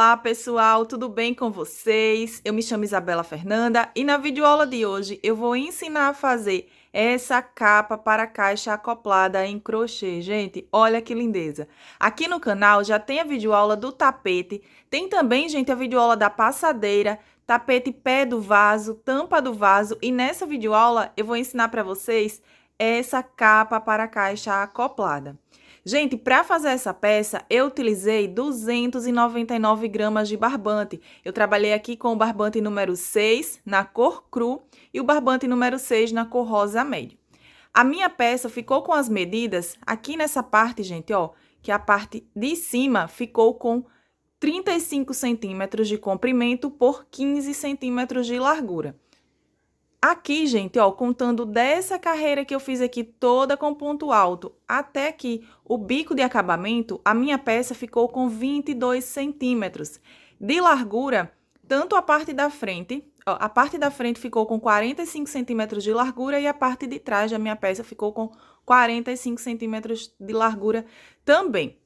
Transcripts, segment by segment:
Olá, pessoal, tudo bem com vocês? Eu me chamo Isabela Fernanda e na videoaula de hoje eu vou ensinar a fazer essa capa para caixa acoplada em crochê. Gente, olha que lindeza! Aqui no canal já tem a videoaula do tapete, tem também, gente, a videoaula da passadeira, tapete pé do vaso, tampa do vaso e nessa videoaula eu vou ensinar para vocês essa capa para caixa acoplada. Gente, para fazer essa peça, eu utilizei 299 gramas de barbante. Eu trabalhei aqui com o barbante número 6, na cor cru, e o barbante número 6, na cor rosa médio. A minha peça ficou com as medidas, aqui nessa parte, gente, ó, que a parte de cima ficou com 35 centímetros de comprimento por 15 centímetros de largura. Aqui, gente, ó, contando dessa carreira que eu fiz aqui toda com ponto alto até aqui, o bico de acabamento, a minha peça ficou com 22 centímetros de largura, tanto a parte da frente, ó, a parte da frente ficou com 45 centímetros de largura e a parte de trás da minha peça ficou com 45 centímetros de largura também.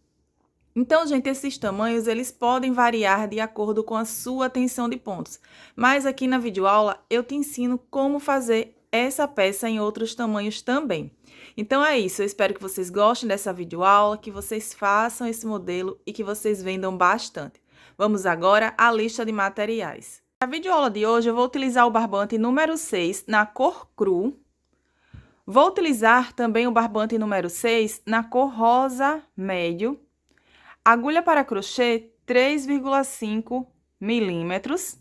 Então, gente, esses tamanhos, eles podem variar de acordo com a sua tensão de pontos. Mas aqui na videoaula, eu te ensino como fazer essa peça em outros tamanhos também. Então, é isso. Eu espero que vocês gostem dessa videoaula, que vocês façam esse modelo e que vocês vendam bastante. Vamos agora à lista de materiais. Na videoaula de hoje, eu vou utilizar o barbante número 6 na cor cru. Vou utilizar também o barbante número 6 na cor rosa médio. Agulha para crochê 3,5 milímetros.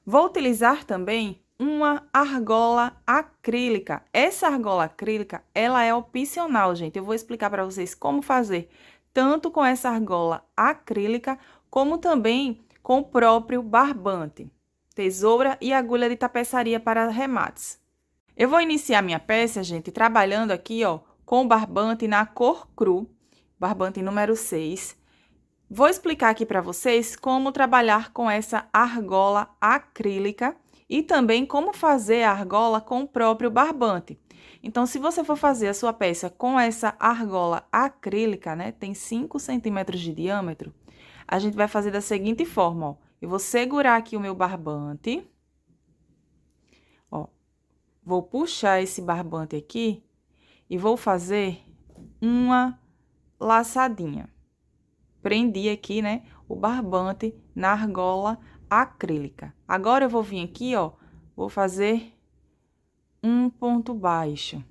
Vou utilizar também uma argola acrílica. Essa argola acrílica, ela é opcional, gente. Eu vou explicar para vocês como fazer, tanto com essa argola acrílica, como também com o próprio barbante, tesoura e agulha de tapeçaria para remates. Eu vou iniciar minha peça, gente, trabalhando aqui, ó, com o barbante na cor cru. Barbante número 6. Vou explicar aqui para vocês como trabalhar com essa argola acrílica e também como fazer a argola com o próprio barbante. Então, se você for fazer a sua peça com essa argola acrílica, né, tem 5 centímetros de diâmetro, a gente vai fazer da seguinte forma, ó. Eu vou segurar aqui o meu barbante, ó, vou puxar esse barbante aqui e vou fazer uma laçadinha. Prendi aqui, né, o barbante na argola acrílica. Agora, eu vou vir aqui, ó, vou fazer um ponto baixo.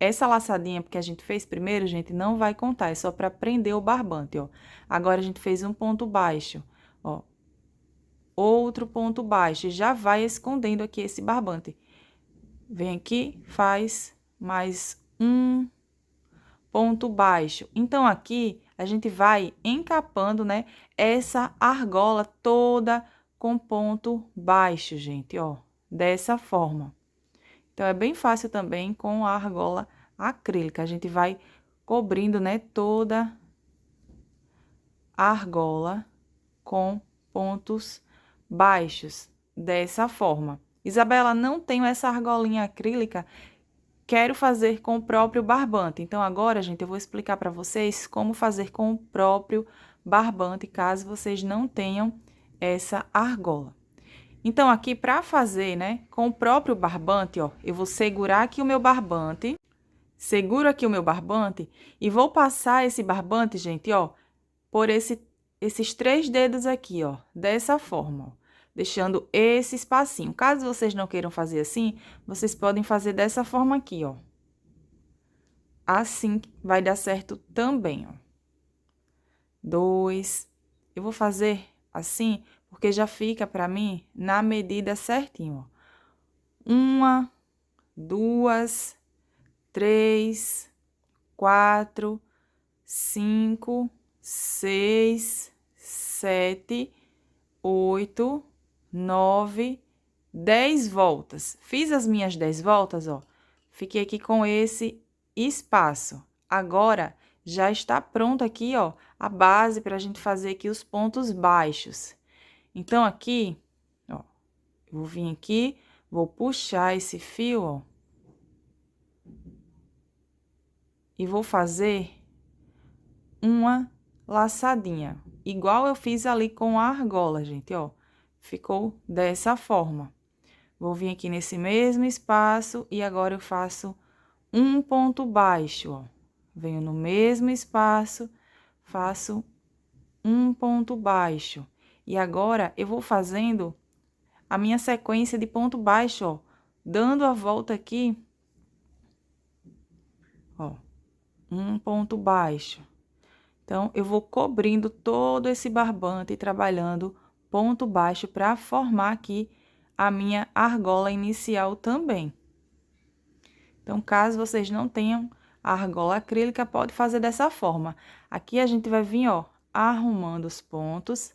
Essa laçadinha, porque a gente fez primeiro, gente, não vai contar, é só para prender o barbante, ó. Agora, a gente fez um ponto baixo, ó. Outro ponto baixo, já vai escondendo aqui esse barbante. Vem aqui, faz mais um ponto baixo. Então, aqui, a gente vai encapando, né, essa argola toda com ponto baixo, gente, ó, dessa forma. Então, é bem fácil também com a argola acrílica. A gente vai cobrindo, né, toda a argola com pontos baixos, dessa forma. Isabela, não tenho essa argolinha acrílica, quero fazer com o próprio barbante. Então, agora, gente, eu vou explicar para vocês como fazer com o próprio barbante, caso vocês não tenham essa argola. Então, aqui, para fazer, né, com o próprio barbante, ó, eu vou segurar aqui o meu barbante, seguro aqui o meu barbante e vou passar esse barbante, gente, ó, por esses 3 dedos aqui, ó, dessa forma, ó, deixando esse espacinho. Caso vocês não queiram fazer assim, vocês podem fazer dessa forma aqui, ó. Assim vai dar certo também, ó. 2. Eu vou fazer assim, porque já fica pra mim na medida certinho, ó. 1, 2, 3, 4, 5, 6, 7, 8, 9, 10 voltas. Fiz as minhas 10 voltas, ó. Fiquei aqui com esse espaço. Agora, já está pronto aqui, ó, a base para a gente fazer aqui os pontos baixos. Então, aqui, ó, eu vou vir aqui, vou puxar esse fio, ó. E vou fazer uma laçadinha. igual eu fiz ali com a argola, gente, ó. Ficou dessa forma. Vou vir aqui nesse mesmo espaço e agora eu faço um ponto baixo, ó. Venho no mesmo espaço, faço um ponto baixo. E agora eu vou fazendo a minha sequência de ponto baixo, ó, dando a volta aqui, ó, um ponto baixo. Então, eu vou cobrindo todo esse barbante e trabalhando ponto baixo para formar aqui a minha argola inicial também. Então, caso vocês não tenham a argola acrílica, pode fazer dessa forma. Aqui a gente vai vir, ó, arrumando os pontos.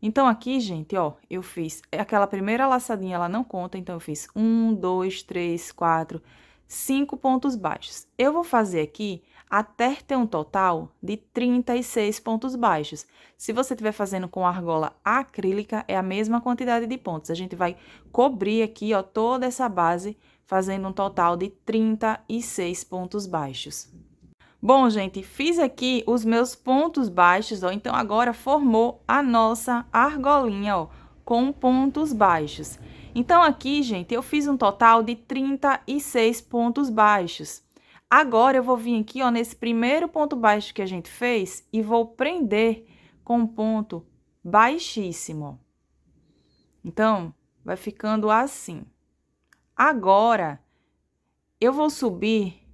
Então, aqui, gente, ó, eu fiz aquela primeira laçadinha, ela não conta, então eu fiz 1, 2, 3, 4, 5 pontos baixos. Eu vou fazer aqui até ter um total de 36 pontos baixos. Se você estiver fazendo com argola acrílica, é a mesma quantidade de pontos. A gente vai cobrir aqui, ó, toda essa base, fazendo um total de 36 pontos baixos. Bom, gente, fiz aqui os meus pontos baixos, ó, então agora formou a nossa argolinha, ó, com pontos baixos. Então, aqui, gente, eu fiz um total de 36 pontos baixos. Agora, eu vou vir aqui, ó, nesse primeiro ponto baixo que a gente fez e vou prender com um ponto baixíssimo, ó. Então, vai ficando assim. Agora, eu vou subir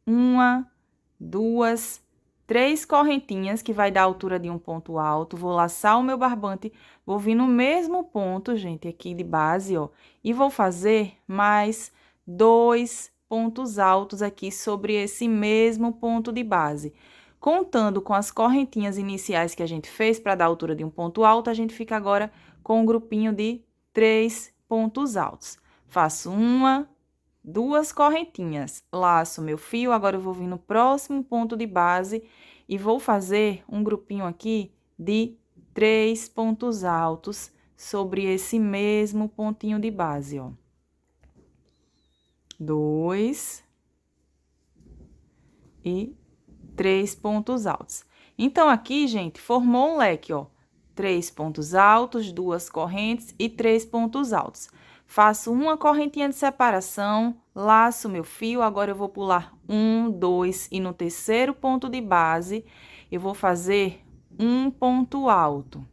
uma, duas, três correntinhas, que vai dar a altura de um ponto alto. Vou laçar o meu barbante, vou vir no mesmo ponto, gente, aqui de base, ó, e vou fazer mais 2 pontos altos aqui sobre esse mesmo ponto de base. Contando com as correntinhas iniciais que a gente fez para dar a altura de um ponto alto, a gente fica agora com um grupinho de 3 pontos altos. Faço uma, duas correntinhas, laço meu fio, agora eu vou vir no próximo ponto de base e vou fazer um grupinho aqui de 3 pontos altos sobre esse mesmo pontinho de base, ó. 2 e 3 pontos altos. Então, aqui, gente, formou um leque, ó. 3 pontos altos, 2 correntes e 3 pontos altos. Faço uma correntinha de separação, laço meu fio, agora eu vou pular 1, 2 e no terceiro ponto de base, eu vou fazer um ponto alto.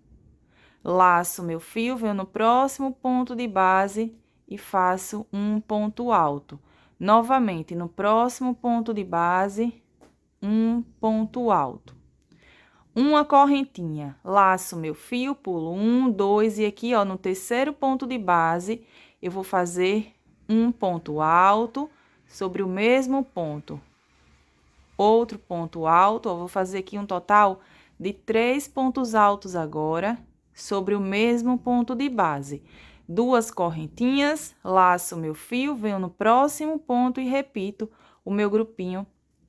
Laço meu fio, venho no próximo ponto de base e faço um ponto alto. Novamente, no próximo ponto de base, um ponto alto. Uma correntinha, laço meu fio, pulo 1, 2 e aqui, ó, no terceiro ponto de base, eu vou fazer um ponto alto sobre o mesmo ponto. Outro ponto alto, ó, vou fazer aqui um total de 3 pontos altos agora, sobre o mesmo ponto de base. 2 correntinhas, laço meu fio, venho no próximo ponto e repito o meu grupinho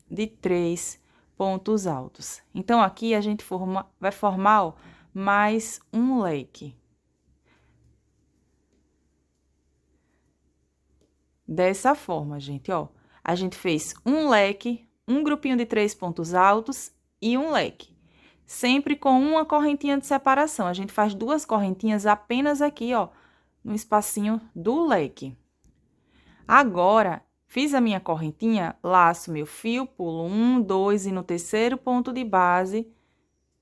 de 3 pontos altos. Então, aqui a gente vai formar, ó, mais um leque. Dessa forma, gente, ó. A gente fez um leque, um grupinho de 3 pontos altos e um leque. Sempre com uma correntinha de separação. A gente faz 2 correntinhas apenas aqui, ó, no espacinho do leque. Agora, fiz a minha correntinha, laço meu fio, pulo 1, 2 e no terceiro ponto de base,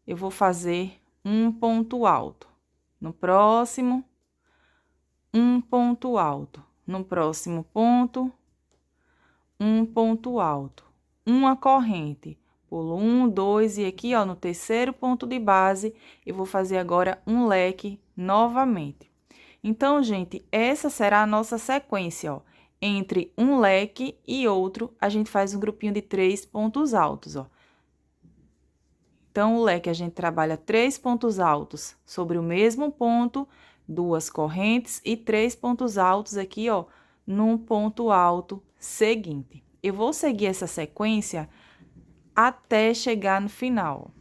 eu vou fazer um ponto alto. No próximo, um ponto alto. No próximo ponto, um ponto alto. Uma corrente. Pulo 1, 2 e aqui, ó, no terceiro ponto de base, eu vou fazer agora um leque novamente. Então, gente, essa será a nossa sequência, ó. Entre um leque e outro, a gente faz um grupinho de 3 pontos altos, ó. Então, o leque a gente trabalha 3 pontos altos sobre o mesmo ponto, 2 correntes e 3 pontos altos aqui, ó, num ponto alto seguinte. Eu vou seguir essa sequência até chegar no final,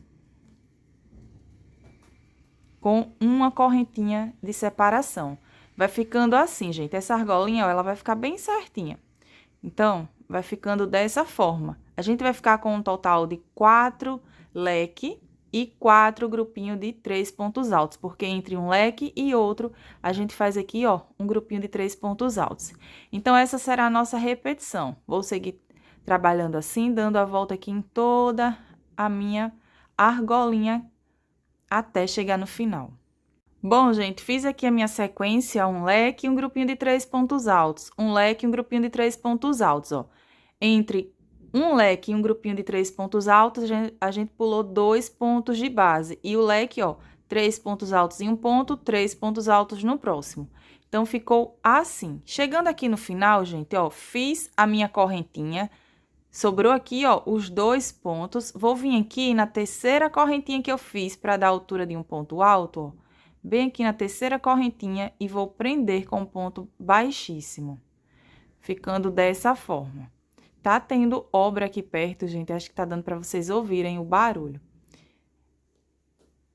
com uma correntinha de separação. Vai ficando assim, gente. Essa argolinha, ó, ela vai ficar bem certinha. Então, vai ficando dessa forma. A gente vai ficar com um total de 4 leques e 4 grupinhos de 3 pontos altos, porque entre um leque e outro, a gente faz aqui, ó, um grupinho de 3 pontos altos. Então, essa será a nossa repetição. Vou seguir trabalhando assim, dando a volta aqui em toda a minha argolinha até chegar no final. Bom, gente, fiz aqui a minha sequência, um leque e um grupinho de 3 pontos altos. Um leque e um grupinho de 3 pontos altos, ó. Entre um leque e um grupinho de 3 pontos altos, a gente pulou 2 pontos de base. E o leque, ó, 3 pontos altos em um ponto, 3 pontos altos no próximo. Então, ficou assim. Chegando aqui no final, gente, ó, fiz a minha correntinha. Sobrou aqui, ó, os 2 pontos. Vou vir aqui na terceira correntinha que eu fiz para dar a altura de um ponto alto, ó. Bem aqui na terceira correntinha e vou prender com um ponto baixíssimo. Ficando dessa forma. Tá tendo obra aqui perto, gente. Acho que tá dando para vocês ouvirem o barulho.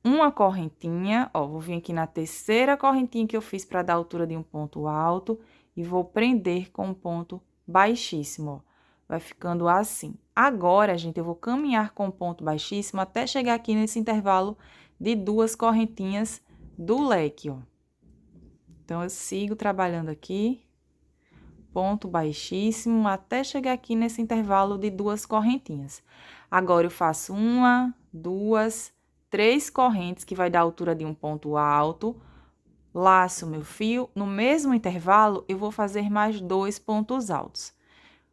Uma correntinha, ó. Vou vir aqui na terceira correntinha que eu fiz para dar a altura de um ponto alto. E vou prender com um ponto baixíssimo, ó. Vai ficando assim. Agora, gente, eu vou caminhar com um ponto baixíssimo até chegar aqui nesse intervalo de 2 correntinhas do leque, ó. Então, eu sigo trabalhando aqui, ponto baixíssimo, até chegar aqui nesse intervalo de 2 correntinhas. Agora, eu faço 1, 2, 3 correntes, que vai dar a altura de um ponto alto, laço meu fio, no mesmo intervalo, eu vou fazer mais 2 pontos altos.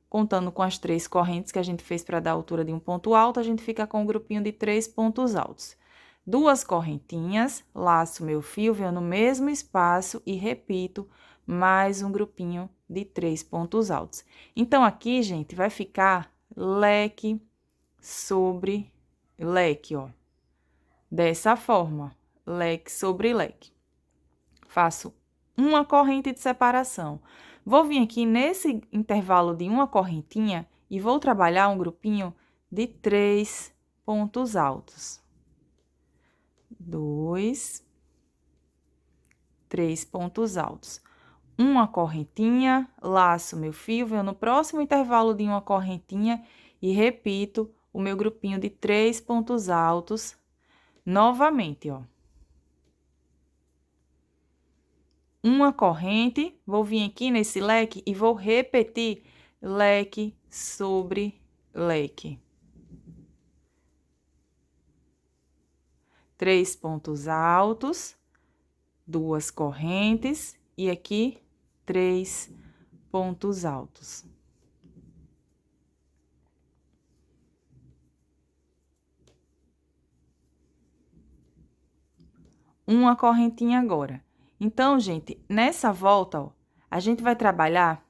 Contando com as 3 correntes que a gente fez para dar a altura de um ponto alto, a gente fica com um grupinho de 3 pontos altos. 2 correntinhas, laço meu fio, venho no mesmo espaço e repito mais um grupinho de 3 pontos altos. Então, aqui, gente, vai ficar leque sobre leque, ó. Dessa forma, leque sobre leque. Faço uma corrente de separação. Vou vir aqui nesse intervalo de uma correntinha e vou trabalhar um grupinho de 3 pontos altos. 2, 3 pontos altos. Uma correntinha, laço meu fio, venho no próximo intervalo de uma correntinha e repito o meu grupinho de 3 pontos altos novamente, ó. Uma corrente, vou vir aqui nesse leque e vou repetir leque sobre leque. 3 pontos altos, 2 correntes e aqui 3 pontos altos. Uma correntinha agora. Então, gente, nessa volta, ó, a gente vai trabalhar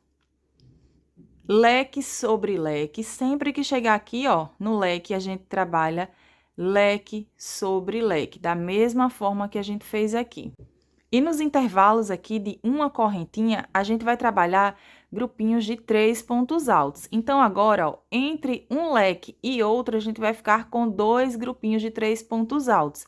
leque sobre leque. Sempre que chegar aqui, ó, no leque, a gente trabalha leque sobre leque, da mesma forma que a gente fez aqui. E nos intervalos aqui de uma correntinha, a gente vai trabalhar grupinhos de 3 pontos altos. Então, agora, ó, entre um leque e outro, a gente vai ficar com 2 grupinhos de 3 pontos altos.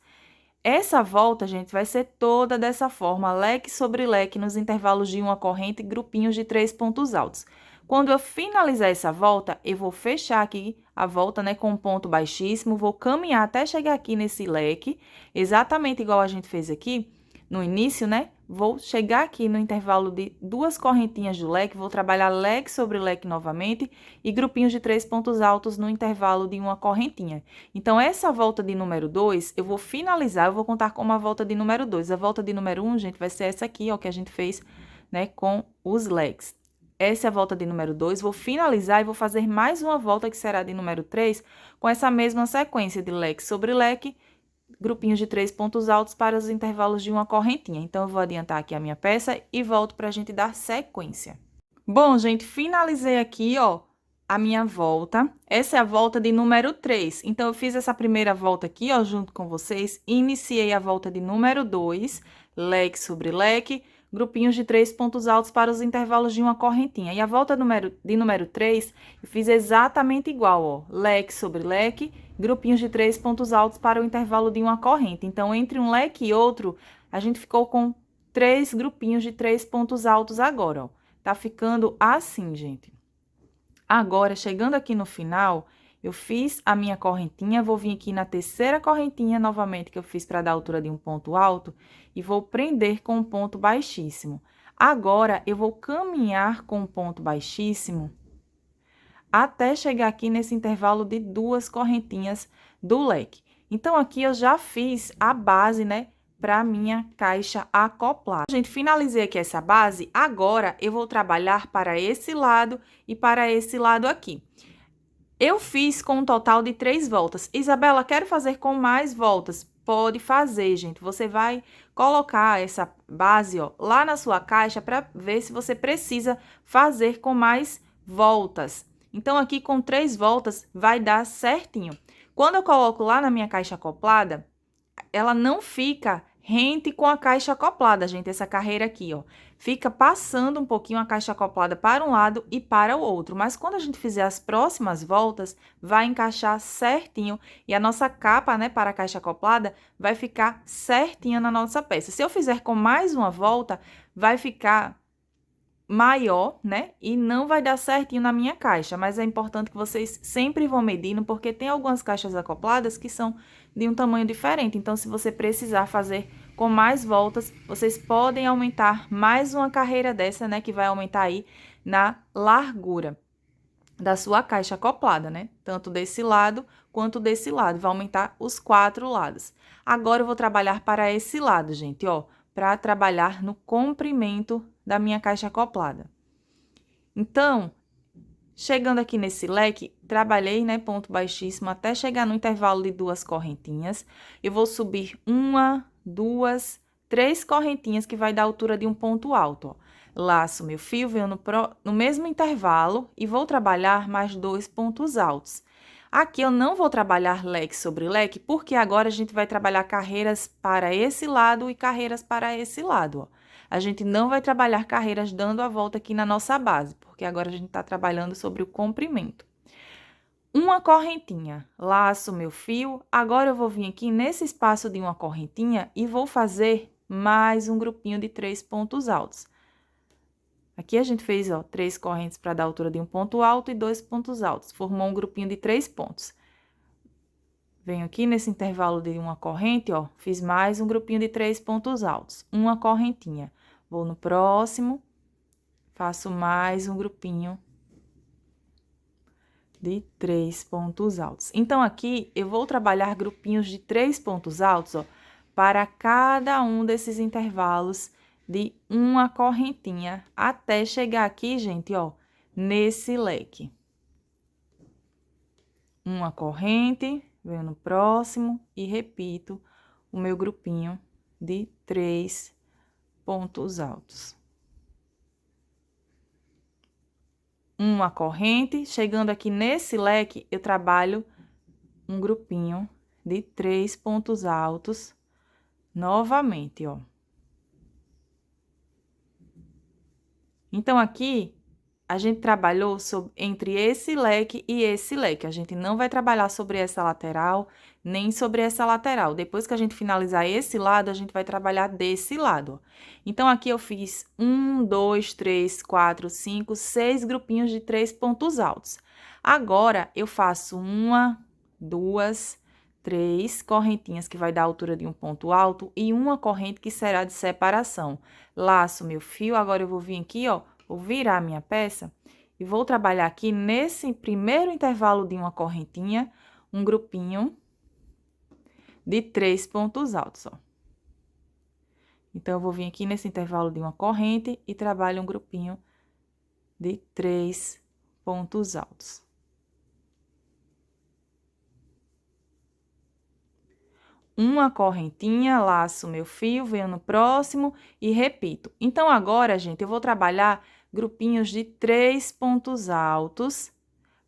Essa volta, gente, vai ser toda dessa forma, leque sobre leque, nos intervalos de uma corrente, grupinhos de 3 pontos altos. Quando eu finalizar essa volta, eu vou fechar aqui a volta, né, com um ponto baixíssimo, vou caminhar até chegar aqui nesse leque, exatamente igual a gente fez aqui no início, né? Vou chegar aqui no intervalo de 2 correntinhas do leque, vou trabalhar leque sobre leque novamente e grupinhos de 3 pontos altos no intervalo de uma correntinha. Então, essa volta de número 2, eu vou finalizar, eu vou contar como a volta de número 2. A volta de número 1, gente, vai ser essa aqui, ó, que a gente fez, né, com os leques. Essa é a volta de número 2, vou finalizar e vou fazer mais uma volta que será de número 3, com essa mesma sequência de leque sobre leque, grupinhos de 3 pontos altos para os intervalos de uma correntinha. Então, eu vou adiantar aqui a minha peça e volto para a gente dar sequência. Bom, gente, finalizei aqui, ó, a minha volta. Essa é a volta de número 3. Então, eu fiz essa primeira volta aqui, ó, junto com vocês. Iniciei a volta de número 2, leque sobre leque, grupinhos de 3 pontos altos para os intervalos de uma correntinha. E a volta de número 3, eu fiz exatamente igual, ó, leque sobre leque, grupinhos de 3 pontos altos para o intervalo de uma corrente. Então, entre um leque e outro, a gente ficou com 3 grupinhos de 3 pontos altos agora, ó. Tá ficando assim, gente. Agora, chegando aqui no final, Eu fiz a minha correntinha, vou vir aqui na terceira correntinha, novamente, que eu fiz para dar altura de um ponto alto, e vou prender com um ponto baixíssimo. Agora, eu vou caminhar com um ponto baixíssimo até chegar aqui nesse intervalo de 2 correntinhas do leque. Então, aqui eu já fiz a base, né, para minha caixa acoplada. Gente, finalizei aqui essa base, agora eu vou trabalhar para esse lado e para esse lado aqui. Eu fiz com um total de 3 voltas. Isabela, quero fazer com mais voltas. Pode fazer, gente. Você vai colocar essa base, ó, lá na sua caixa para ver se você precisa fazer com mais voltas. Então, aqui com 3 voltas vai dar certinho. Quando eu coloco lá na minha caixa acoplada, ela não fica rente com a caixa acoplada, gente, essa carreira aqui, ó. Fica passando um pouquinho a caixa acoplada para um lado e para o outro. Mas quando a gente fizer as próximas voltas, vai encaixar certinho e a nossa capa, né, para a caixa acoplada vai ficar certinha na nossa peça. Se eu fizer com mais uma volta, vai ficar maior, né? E não vai dar certinho na minha caixa, mas é importante que vocês sempre vão medindo, porque tem algumas caixas acopladas que são de um tamanho diferente. Então, se você precisar fazer com mais voltas, vocês podem aumentar mais uma carreira dessa, né? Que vai aumentar aí na largura da sua caixa acoplada, né? Tanto desse lado quanto desse lado. Vai aumentar os 4 lados. Agora, eu vou trabalhar para esse lado, gente, ó, para trabalhar no comprimento da minha caixa acoplada. Então, chegando aqui nesse leque, trabalhei, né, ponto baixíssimo até chegar no intervalo de 2 correntinhas. Eu vou subir 1, 2, 3 correntinhas, que vai dar a altura de um ponto alto, ó. Laço meu fio, venho no mesmo intervalo e vou trabalhar mais 2 pontos altos. Aqui eu não vou trabalhar leque sobre leque, porque agora a gente vai trabalhar carreiras para esse lado e carreiras para esse lado, ó. A gente não vai trabalhar carreiras dando a volta aqui na nossa base, porque agora a gente tá trabalhando sobre o comprimento. Uma correntinha, laço meu fio, agora eu vou vir aqui nesse espaço de uma correntinha e vou fazer mais um grupinho de 3 pontos altos. Aqui a gente fez, ó, 3 correntes para dar a altura de um ponto alto e 2 pontos altos. Formou um grupinho de 3 pontos. Venho aqui nesse intervalo de uma corrente, ó, fiz mais um grupinho de 3 pontos altos. Uma correntinha. Vou no próximo, faço mais um grupinho de 3 pontos altos. Então, aqui, eu vou trabalhar grupinhos de 3 pontos altos, ó, para cada um desses intervalos de uma correntinha, até chegar aqui, gente, ó, nesse leque. Uma corrente, venho no próximo e repito o meu grupinho de 3 pontos altos. Uma corrente, chegando aqui nesse leque, eu trabalho um grupinho de 3 pontos altos, novamente, ó. Então, aqui, a gente trabalhou entre esse leque e esse leque. A gente não vai trabalhar sobre essa lateral, nem sobre essa lateral. Depois que a gente finalizar esse lado, a gente vai trabalhar desse lado. Então, aqui eu fiz 1, 2, 3, 4, 5, 6 grupinhos de 3 pontos altos. Agora, eu faço 1, 2, 3 correntinhas, que vai dar a altura de um ponto alto, e uma corrente que será de separação. Laço meu fio, agora eu vou vir aqui, ó, vou virar a minha peça e vou trabalhar aqui nesse primeiro intervalo de uma correntinha, um grupinho de 3 pontos altos, ó. Então, eu vou vir aqui nesse intervalo de uma corrente e trabalho um grupinho de 3 pontos altos. Uma correntinha, laço meu fio, venho no próximo e repito. Então, agora, gente, eu vou trabalhar grupinhos de 3 pontos altos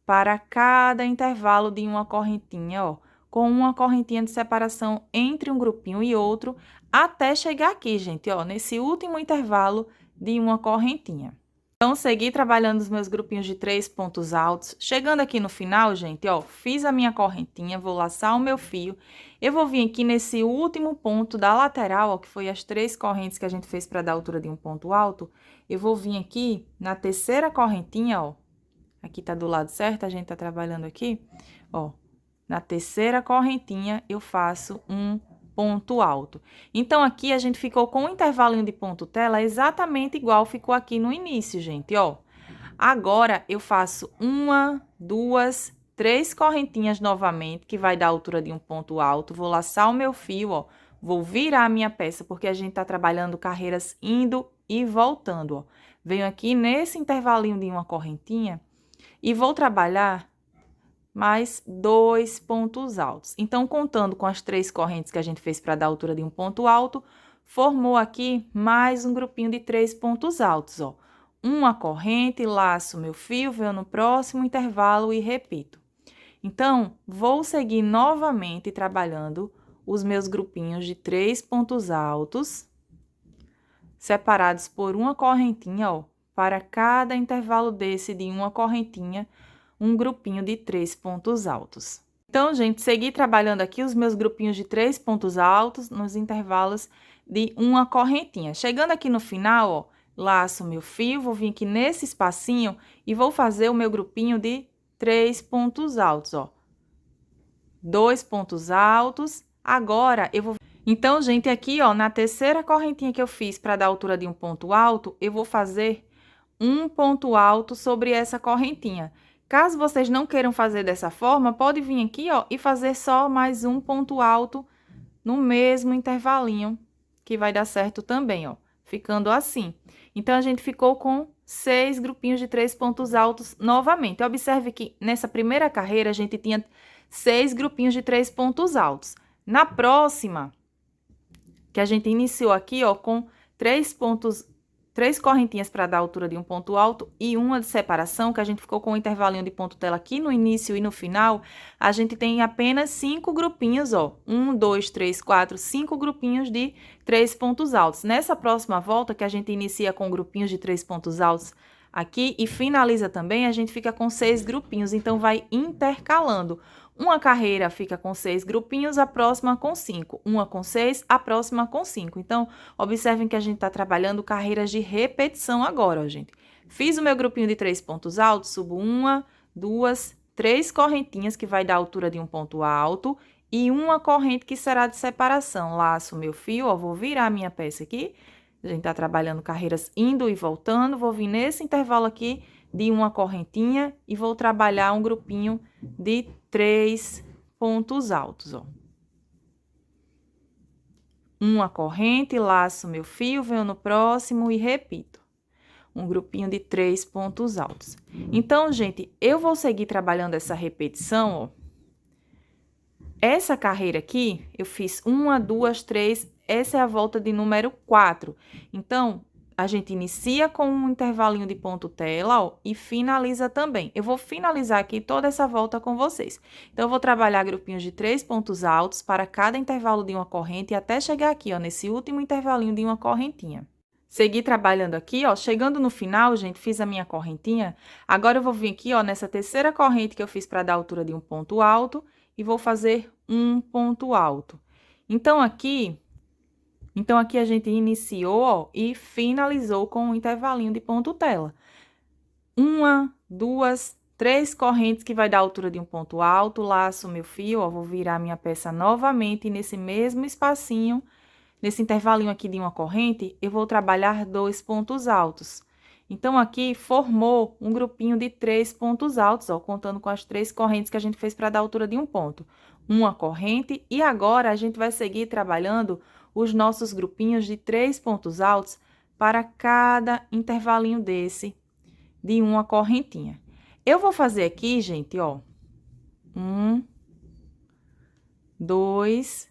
para cada intervalo de uma correntinha, ó, com uma correntinha de separação entre um grupinho e outro, até chegar aqui, gente, ó, nesse último intervalo de uma correntinha. Então, segui trabalhando os meus grupinhos de 3 pontos altos. Chegando aqui no final, gente, ó, fiz a minha correntinha, vou laçar o meu fio. Eu vou vir aqui nesse último ponto da lateral, ó, que foi as 3 correntes que a gente fez para dar a altura de um ponto alto. Eu vou vir aqui na terceira correntinha, ó. Aqui tá do lado certo, a gente tá trabalhando aqui, ó. Na terceira correntinha, eu faço um ponto alto. Então, aqui a gente ficou com um intervalinho de ponto tela exatamente igual ficou aqui no início, gente, ó. Agora, eu faço uma, duas, três correntinhas novamente, que vai dar a altura de um ponto alto. Vou laçar o meu fio, ó. Vou virar a minha peça, porque a gente tá trabalhando carreiras indo e voltando, ó. Venho aqui nesse intervalinho de uma correntinha e vou trabalhar mais 2 pontos altos. Então, contando com as 3 correntes que a gente fez para dar a altura de um ponto alto, formou aqui mais um grupinho de 3 pontos altos, ó. Uma corrente, laço meu fio, venho no próximo intervalo e repito. Então, vou seguir novamente trabalhando os meus grupinhos de 3 pontos altos, separados por uma correntinha, ó. Para cada intervalo desse de uma correntinha, um grupinho de 3 pontos altos. Então, gente, segui trabalhando aqui os meus grupinhos de 3 pontos altos nos intervalos de uma correntinha. Chegando aqui no final, ó, laço meu fio, vou vir aqui nesse espacinho e vou fazer o meu grupinho de 3 pontos altos, ó. 2 pontos altos. Agora, eu vou... Então, gente, aqui, ó, na terceira correntinha que eu fiz para dar a altura de um ponto alto, eu vou fazer um ponto alto sobre essa correntinha. Caso vocês não queiram fazer dessa forma, pode vir aqui, ó, e fazer só mais um ponto alto no mesmo intervalinho, que vai dar certo também, ó, ficando assim. Então, a gente ficou com 6 grupinhos de 3 pontos altos novamente. Observe que nessa primeira carreira, a gente tinha 6 grupinhos de 3 pontos altos. Na próxima, que a gente iniciou aqui, ó, com 3 correntinhas para dar a altura de um ponto alto e uma de separação, que a gente ficou com um intervalinho de ponto tela aqui no início e no final, a gente tem apenas 5 grupinhos, ó. 1, 2, 3, 4, 5 grupinhos de 3 pontos altos. Nessa próxima volta, que a gente inicia com grupinhos de 3 pontos altos aqui e finaliza também, a gente fica com 6 grupinhos, então vai intercalando. Uma carreira fica com 6 grupinhos, a próxima com 5. Uma com 6, a próxima com 5. Então, observem que a gente tá trabalhando carreiras de repetição agora, ó, gente. Fiz o meu grupinho de 3 pontos altos, subo 1, 2, 3 correntinhas, que vai dar a altura de um ponto alto, e uma corrente que será de separação. Laço o meu fio, ó, vou virar a minha peça aqui. A gente tá trabalhando carreiras indo e voltando, vou vir nesse intervalo aqui de uma correntinha e vou trabalhar um grupinho de 3 pontos altos, ó. Uma corrente, laço meu fio, venho no próximo e repito. Um grupinho de 3 pontos altos. Então, gente, eu vou seguir trabalhando essa repetição, ó. Essa carreira aqui, eu fiz 1, 2, 3, essa é a volta de número 4. Então, a gente inicia com um intervalinho de ponto tela, ó, e finaliza também. Eu vou finalizar aqui toda essa volta com vocês. Então, eu vou trabalhar grupinhos de 3 pontos altos para cada intervalo de uma corrente até chegar aqui, ó, nesse último intervalinho de uma correntinha. Segui trabalhando aqui, ó, chegando no final, gente, fiz a minha correntinha. Agora, eu vou vir aqui, ó, nessa terceira corrente que eu fiz para dar a altura de um ponto alto e vou fazer um ponto alto. Então, aqui a gente iniciou, ó, e finalizou com um intervalinho de ponto tela. 1, 2, 3 correntes que vai dar a altura de um ponto alto, laço meu fio, ó, vou virar minha peça novamente nesse mesmo espacinho, nesse intervalinho aqui de uma corrente, eu vou trabalhar 2 pontos altos. Então, aqui formou um grupinho de 3 pontos altos, ó, contando com as 3 correntes que a gente fez para dar a altura de um ponto. Uma corrente, e agora a gente vai seguir trabalhando os nossos grupinhos de 3 pontos altos para cada intervalinho desse de uma correntinha. Eu vou fazer aqui, gente, ó, 1, 2,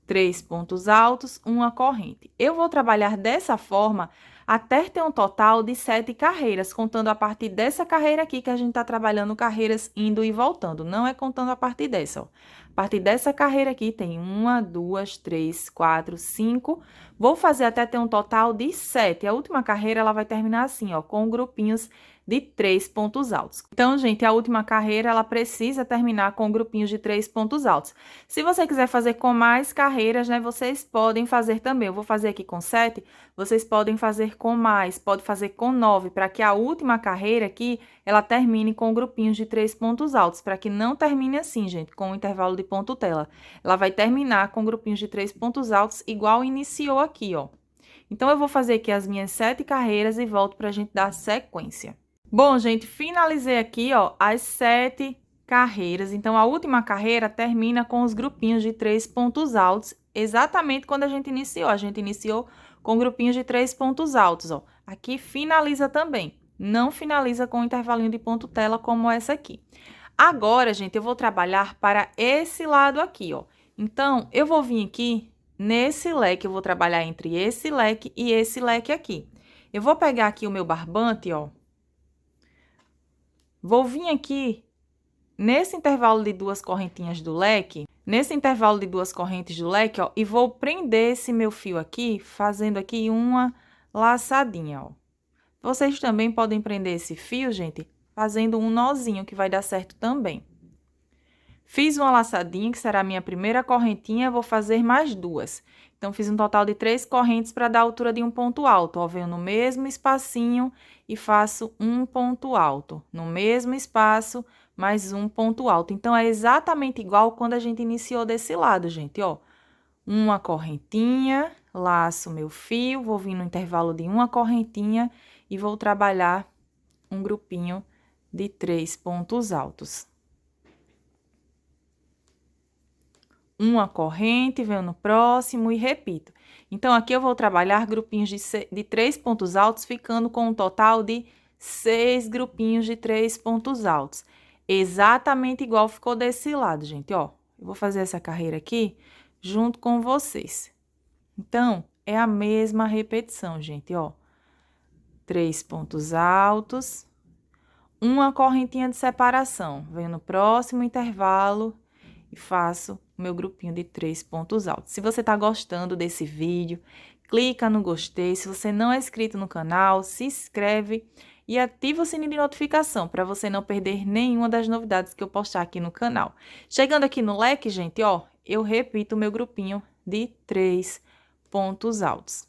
3 pontos altos, uma corrente. Eu vou trabalhar dessa forma até ter um total de 7 carreiras, contando a partir dessa carreira aqui, que a gente tá trabalhando carreiras indo e voltando, não é contando a partir dessa, ó. A partir dessa carreira aqui, tem 1, 2, 3, 4, 5, vou fazer até ter um total de 7. A última carreira, ela vai terminar assim, ó, com grupinhos de 3 pontos altos. Então, gente, a última carreira, ela precisa terminar com grupinhos de 3 pontos altos. Se você quiser fazer com mais carreiras, né, vocês podem fazer também. Eu vou fazer aqui com 7, vocês podem fazer com mais, pode fazer com 9, para que a última carreira aqui, ela termine com grupinhos de 3 pontos altos, para que não termine assim, gente, com o intervalo de ponto tela. Ela vai terminar com grupinhos de 3 pontos altos, igual iniciou aqui, ó. Então, eu vou fazer aqui as minhas 7 carreiras e volto para a gente dar sequência. Bom, gente, finalizei aqui, ó, as 7 carreiras. Então, a última carreira termina com os grupinhos de 3 pontos altos, exatamente quando a gente iniciou. A gente iniciou com grupinhos de 3 pontos altos, ó. Aqui finaliza também. Não finaliza com um intervalinho de ponto tela como essa aqui. Agora, gente, eu vou trabalhar para esse lado aqui, ó. Então, eu vou vir aqui nesse leque, eu vou trabalhar entre esse leque e esse leque aqui. Eu vou pegar aqui o meu barbante, ó. Vou vir aqui nesse intervalo de 2 correntinhas do leque, nesse intervalo de 2 correntes do leque, ó, e vou prender esse meu fio aqui, fazendo aqui uma laçadinha, ó. Vocês também podem prender esse fio, gente, fazendo um nozinho, que vai dar certo também. Fiz uma laçadinha, que será a minha primeira correntinha, vou fazer mais 2. Então, fiz um total de 3 correntes para dar a altura de um ponto alto. Ó, venho no mesmo espacinho e faço um ponto alto. No mesmo espaço, mais um ponto alto. Então, é exatamente igual quando a gente iniciou desse lado, gente, ó. Uma correntinha, laço meu fio, vou vir no intervalo de uma correntinha e vou trabalhar um grupinho de 3 pontos altos. Uma corrente, venho no próximo e repito. Então, aqui eu vou trabalhar grupinhos de 3 pontos altos, ficando com um total de 6 grupinhos de 3 pontos altos. Exatamente igual ficou desse lado, gente, ó. Eu vou fazer essa carreira aqui junto com vocês. Então, é a mesma repetição, gente, ó. 3 pontos altos, uma correntinha de separação. Venho no próximo intervalo e faço o meu grupinho de 3 pontos altos. Se você tá gostando desse vídeo, clica no gostei. Se você não é inscrito no canal, se inscreve e ativa o sininho de notificação para você não perder nenhuma das novidades que eu postar aqui no canal. Chegando aqui no leque, gente, ó, eu repito o meu grupinho de 3 pontos altos.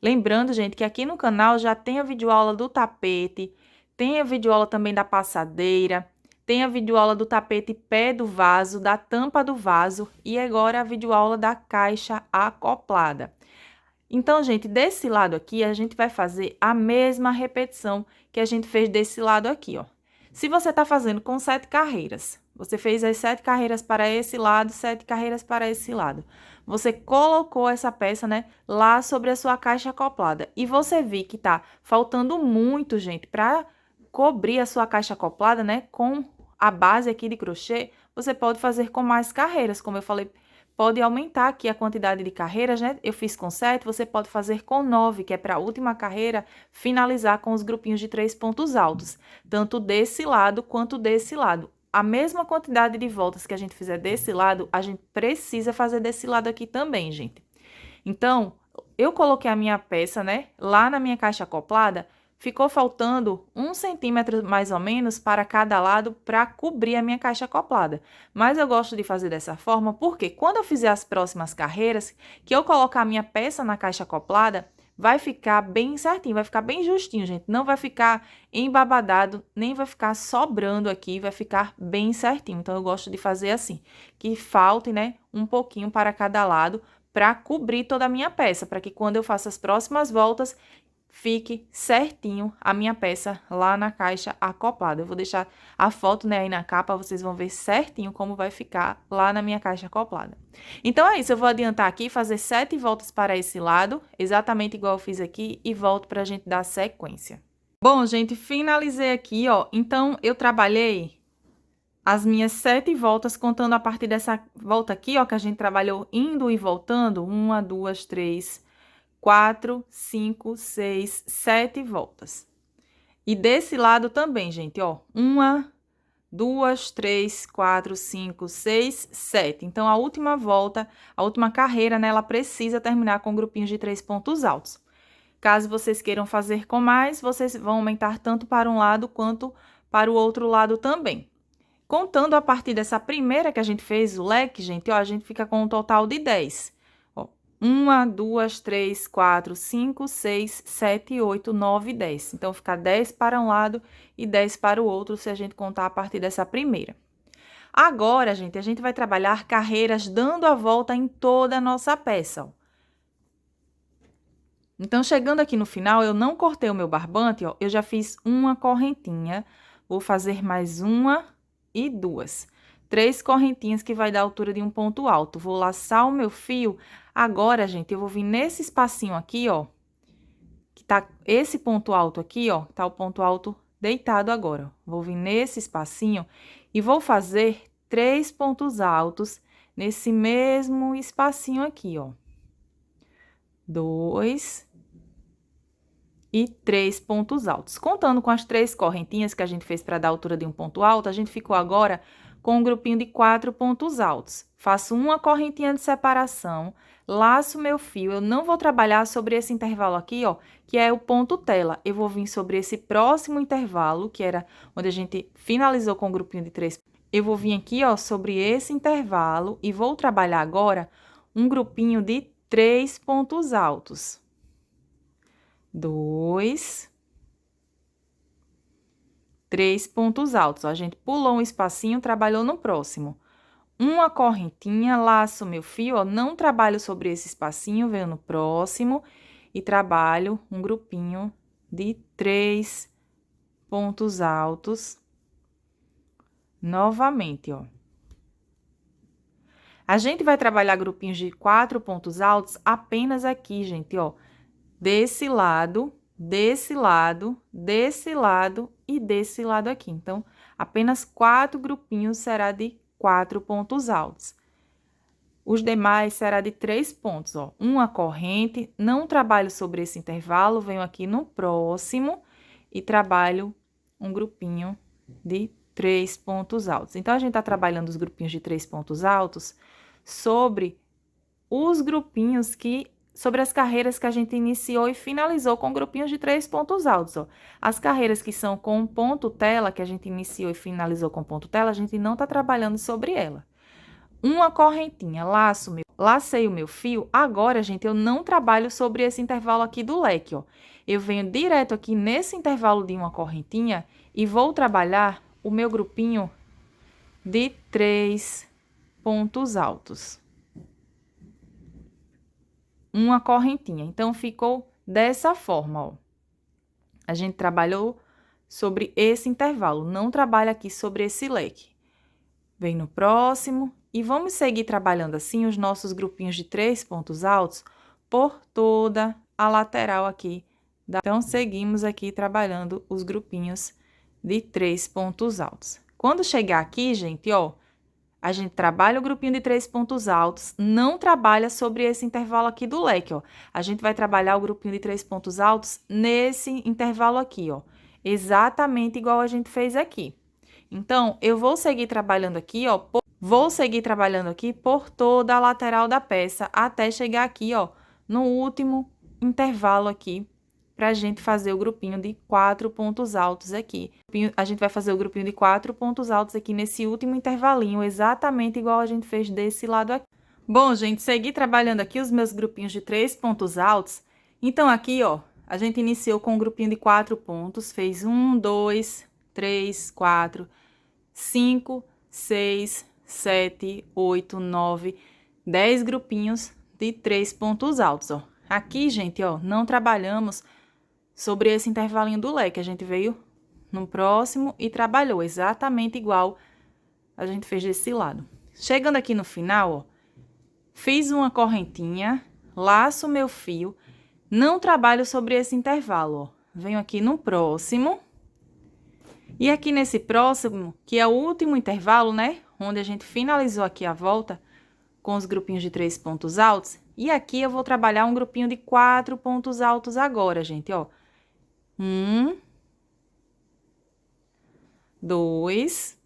Lembrando, gente, que aqui no canal já tem a videoaula do tapete, tem a videoaula também da passadeira, tem a videoaula do tapete pé do vaso, da tampa do vaso e agora a videoaula da caixa acoplada. Então, gente, desse lado aqui, a gente vai fazer a mesma repetição que a gente fez desse lado aqui, ó. Se você tá fazendo com 7 carreiras, você fez as 7 carreiras para esse lado, 7 carreiras para esse lado. Você colocou essa peça, né, lá sobre a sua caixa acoplada. E você viu que tá faltando muito, gente, para cobrir a sua caixa acoplada, né, com a base aqui de crochê. Você pode fazer com mais carreiras, como eu falei, pode aumentar aqui a quantidade de carreiras, né? Eu fiz com 7, você pode fazer com 9, que é para a última carreira finalizar com os grupinhos de 3 pontos altos, tanto desse lado quanto desse lado. A mesma quantidade de voltas que a gente fizer desse lado, a gente precisa fazer desse lado aqui também, gente. Então, eu coloquei a minha peça, né, lá na minha caixa acoplada, ficou faltando 1 centímetro mais ou menos para cada lado para cobrir a minha caixa acoplada. Mas eu gosto de fazer dessa forma porque quando eu fizer as próximas carreiras, que eu colocar a minha peça na caixa acoplada, vai ficar bem certinho, vai ficar bem justinho, gente. Não vai ficar embabadado, nem vai ficar sobrando aqui, vai ficar bem certinho. Então, eu gosto de fazer assim, que falte, né, um pouquinho para cada lado, para cobrir toda a minha peça, para que quando eu faça as próximas voltas, fique certinho a minha peça lá na caixa acoplada. Eu vou deixar a foto, né, aí na capa, vocês vão ver certinho como vai ficar lá na minha caixa acoplada. Então, é isso, eu vou adiantar aqui, fazer 7 voltas para esse lado, exatamente igual eu fiz aqui, e volto pra gente dar sequência. Bom, gente, finalizei aqui, ó, então eu trabalhei as minhas 7 voltas, contando a partir dessa volta aqui, ó, que a gente trabalhou indo e voltando, 1, 2, 3, 4, 5, 6, 7 voltas. E desse lado também, gente, ó, 1, 2, 3, 4, 5, 6, 7. Então, a última volta, a última carreira, né, ela precisa terminar com grupinhos de 3 pontos altos. Caso vocês queiram fazer com mais, vocês vão aumentar tanto para um lado quanto para o outro lado também. Contando a partir dessa primeira que a gente fez, o leque, gente, ó, a gente fica com um total de 10. Ó, 1, 2, 3, 4, 5, 6, 7, 8, 9, 10. Então, fica 10 para um lado e 10 para o outro, se a gente contar a partir dessa primeira. Agora, gente, a gente vai trabalhar carreiras dando a volta em toda a nossa peça, ó. Então, chegando aqui no final, eu não cortei o meu barbante, ó, eu já fiz uma correntinha, vou fazer mais uma e duas. 3 correntinhas que vai dar a altura de um ponto alto. Vou laçar o meu fio. Agora, gente, eu vou vir nesse espacinho aqui, ó, que tá esse ponto alto aqui, ó, tá o ponto alto deitado agora, ó. Vou vir nesse espacinho e vou fazer 3 pontos altos nesse mesmo espacinho aqui, ó. 2 e 3 pontos altos. Contando com as 3 correntinhas que a gente fez para dar a altura de um ponto alto, a gente ficou agora com um grupinho de 4 pontos altos. Faço uma correntinha de separação, laço meu fio, eu não vou trabalhar sobre esse intervalo aqui, ó, que é o ponto tela. Eu vou vir sobre esse próximo intervalo, que era onde a gente finalizou com o grupinho de 3. Eu vou vir aqui, ó, sobre esse intervalo e vou trabalhar agora um grupinho de 3 pontos altos. 2, 3 pontos altos. Ó, a gente pulou um espacinho, trabalhou no próximo. Uma correntinha, laço meu fio, ó, não trabalho sobre esse espacinho, venho no próximo e trabalho um grupinho de 3 pontos altos. Novamente, ó. A gente vai trabalhar grupinhos de 4 pontos altos apenas aqui, gente, ó. Desse lado, desse lado, desse lado e desse lado aqui. Então, apenas 4 grupinhos será de 4 pontos altos. Os demais será de 3 pontos, ó. Uma corrente, não trabalho sobre esse intervalo, venho aqui no próximo e trabalho um grupinho de 3 pontos altos. Então, a gente tá trabalhando os grupinhos de 3 pontos altos sobre os grupinhos sobre as carreiras que a gente iniciou e finalizou com grupinhos de 3 pontos altos, ó. As carreiras que são com ponto tela, que a gente iniciou e finalizou com ponto tela, a gente não tá trabalhando sobre ela. Uma correntinha, lacei o meu fio. Agora, gente, eu não trabalho sobre esse intervalo aqui do leque, ó. Eu venho direto aqui nesse intervalo de uma correntinha e vou trabalhar o meu grupinho de 3 pontos altos. Uma correntinha. Então, ficou dessa forma, ó. A gente trabalhou sobre esse intervalo, não trabalha aqui sobre esse leque. Vem no próximo e vamos seguir trabalhando assim os nossos grupinhos de 3 pontos altos por toda a lateral aqui. Então, seguimos aqui trabalhando os grupinhos de 3 pontos altos. Quando chegar aqui, gente, ó, a gente trabalha o grupinho de 3 pontos altos, não trabalha sobre esse intervalo aqui do leque, ó. A gente vai trabalhar o grupinho de 3 pontos altos nesse intervalo aqui, ó. Exatamente igual a gente fez aqui. Então, eu vou seguir trabalhando aqui, ó. Vou seguir trabalhando aqui por toda a lateral da peça, até chegar aqui, ó, no último intervalo aqui, pra gente fazer o grupinho de 4 pontos altos aqui. A gente vai fazer o grupinho de 4 pontos altos aqui nesse último intervalinho, exatamente igual a gente fez desse lado aqui. Bom, gente, segui trabalhando aqui os meus grupinhos de 3 pontos altos. Então, aqui, ó, a gente iniciou com um grupinho de 4 pontos, fez 1, 2, 3, 4, 5, 6, 7, 8, 9, 10 grupinhos de 3 pontos altos, ó. Aqui, gente, ó, não trabalhamos sobre esse intervalinho do leque, a gente veio no próximo e trabalhou exatamente igual a gente fez desse lado. Chegando aqui no final, ó, fiz uma correntinha, laço meu fio, não trabalho sobre esse intervalo, ó. Venho aqui no próximo. E aqui nesse próximo, que é o último intervalo, né? Onde a gente finalizou aqui a volta com os grupinhos de 3 pontos altos. E aqui eu vou trabalhar um grupinho de 4 pontos altos agora, gente, ó. 1, 2,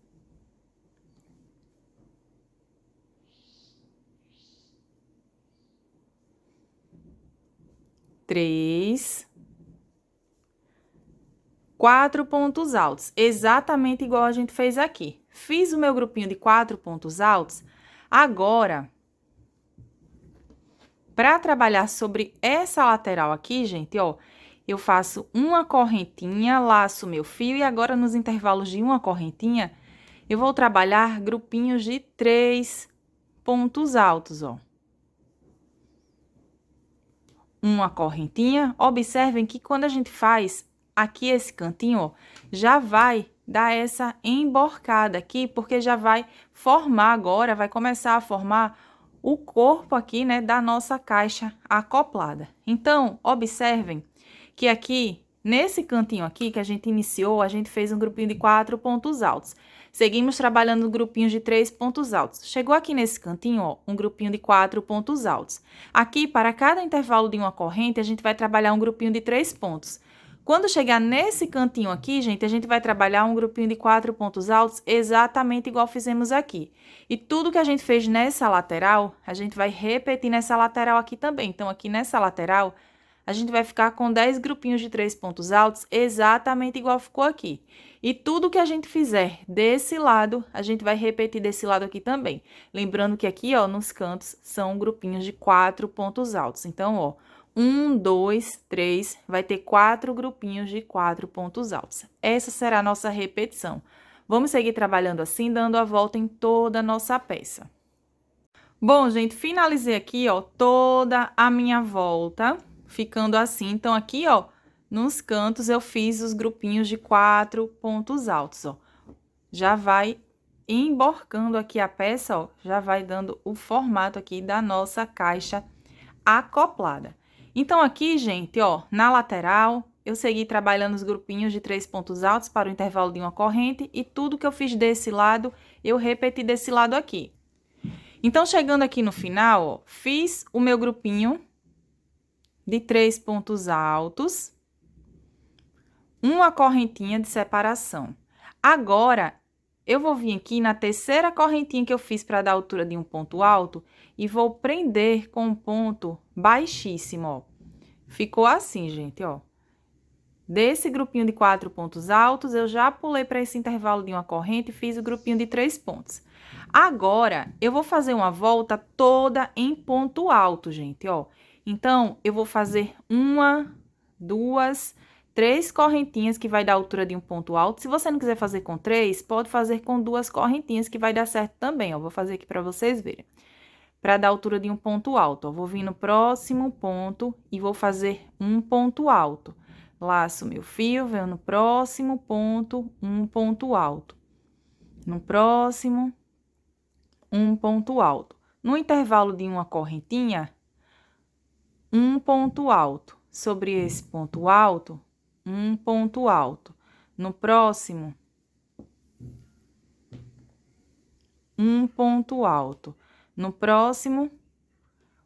3, 3, 4 pontos altos, exatamente igual a gente fez aqui. Fiz o meu grupinho de 4 pontos altos. Agora, para trabalhar sobre essa lateral aqui, gente, ó, eu faço uma correntinha, laço meu fio e agora nos intervalos de uma correntinha, eu vou trabalhar grupinhos de 3 pontos altos, ó. Uma correntinha. Observem que quando a gente faz aqui esse cantinho, ó, já vai dar essa emborcada aqui, porque já vai formar agora, vai começar a formar o corpo aqui, né, da nossa caixa acoplada. Então, observem que aqui, nesse cantinho aqui que a gente iniciou, a gente fez um grupinho de 4 pontos altos. Seguimos trabalhando grupinhos de 3 pontos altos. Chegou aqui nesse cantinho, ó, um grupinho de 4 pontos altos. Aqui, para cada intervalo de uma corrente, a gente vai trabalhar um grupinho de 3 pontos. Quando chegar nesse cantinho aqui, gente, a gente vai trabalhar um grupinho de 4 pontos altos exatamente igual fizemos aqui. E tudo que a gente fez nessa lateral, a gente vai repetir nessa lateral aqui também. Então, aqui nessa lateral, a gente vai ficar com 10 grupinhos de 3 pontos altos, exatamente igual ficou aqui. E tudo que a gente fizer desse lado, a gente vai repetir desse lado aqui também. Lembrando que aqui, ó, nos cantos, são grupinhos de 4 pontos altos. Então, ó, 1, 2, 3, vai ter 4 grupinhos de 4 pontos altos. Essa será a nossa repetição. Vamos seguir trabalhando assim, dando a volta em toda a nossa peça. Bom, gente, finalizei aqui, ó, toda a minha volta, ficando assim. Então, aqui, ó, nos cantos eu fiz os grupinhos de 4 pontos altos, ó. Já vai emborcando aqui a peça, ó, já vai dando o formato aqui da nossa caixa acoplada. Então, aqui, gente, ó, na lateral, eu segui trabalhando os grupinhos de 3 pontos altos para o intervalo de uma corrente e tudo que eu fiz desse lado, eu repeti desse lado aqui. Então, chegando aqui no final, ó, fiz o meu grupinho de 3 pontos altos, uma correntinha de separação. Agora, eu vou vir aqui na terceira correntinha que eu fiz para dar a altura de um ponto alto e vou prender com um ponto baixíssimo, ó. Ficou assim, gente, ó. Desse grupinho de 4 pontos altos, eu já pulei para esse intervalo de uma corrente e fiz o grupinho de 3 pontos. Agora, eu vou fazer uma volta toda em ponto alto, gente, ó. Então, eu vou fazer 1, 2, 3 correntinhas que vai dar a altura de um ponto alto. Se você não quiser fazer com 3, pode fazer com 2 correntinhas que vai dar certo também, ó. Vou fazer aqui para vocês verem. Para dar a altura de um ponto alto, ó. Vou vir no próximo ponto e vou fazer um ponto alto. Laço meu fio, venho no próximo ponto, um ponto alto. No próximo, um ponto alto. No intervalo de uma correntinha, um ponto alto. Sobre esse ponto alto, um ponto alto. No próximo, um ponto alto. No próximo,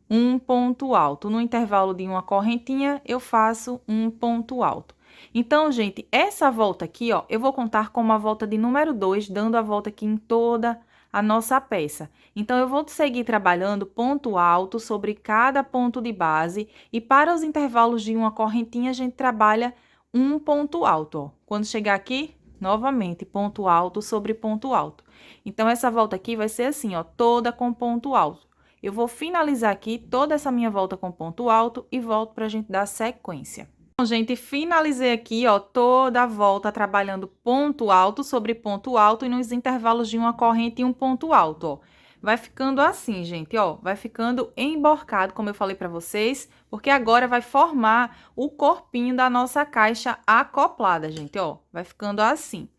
um ponto alto. No intervalo de uma correntinha, eu faço um ponto alto. Então, gente, essa volta aqui, ó, eu vou contar como a volta de número 2, dando a volta aqui em toda a nossa peça. Então, eu vou seguir trabalhando ponto alto sobre cada ponto de base e para os intervalos de uma correntinha, a gente trabalha um ponto alto, ó. Quando chegar aqui, novamente, ponto alto sobre ponto alto. Então, essa volta aqui vai ser assim, ó, toda com ponto alto. Eu vou finalizar aqui toda essa minha volta com ponto alto e volto pra gente dar sequência. Bom, gente, finalizei aqui, ó, toda a volta trabalhando ponto alto sobre ponto alto e nos intervalos de uma corrente e um ponto alto, ó. Vai ficando assim, gente, ó, vai ficando emborcado, como eu falei pra vocês, porque agora vai formar o corpinho da nossa caixa acoplada, gente, ó. Vai ficando assim.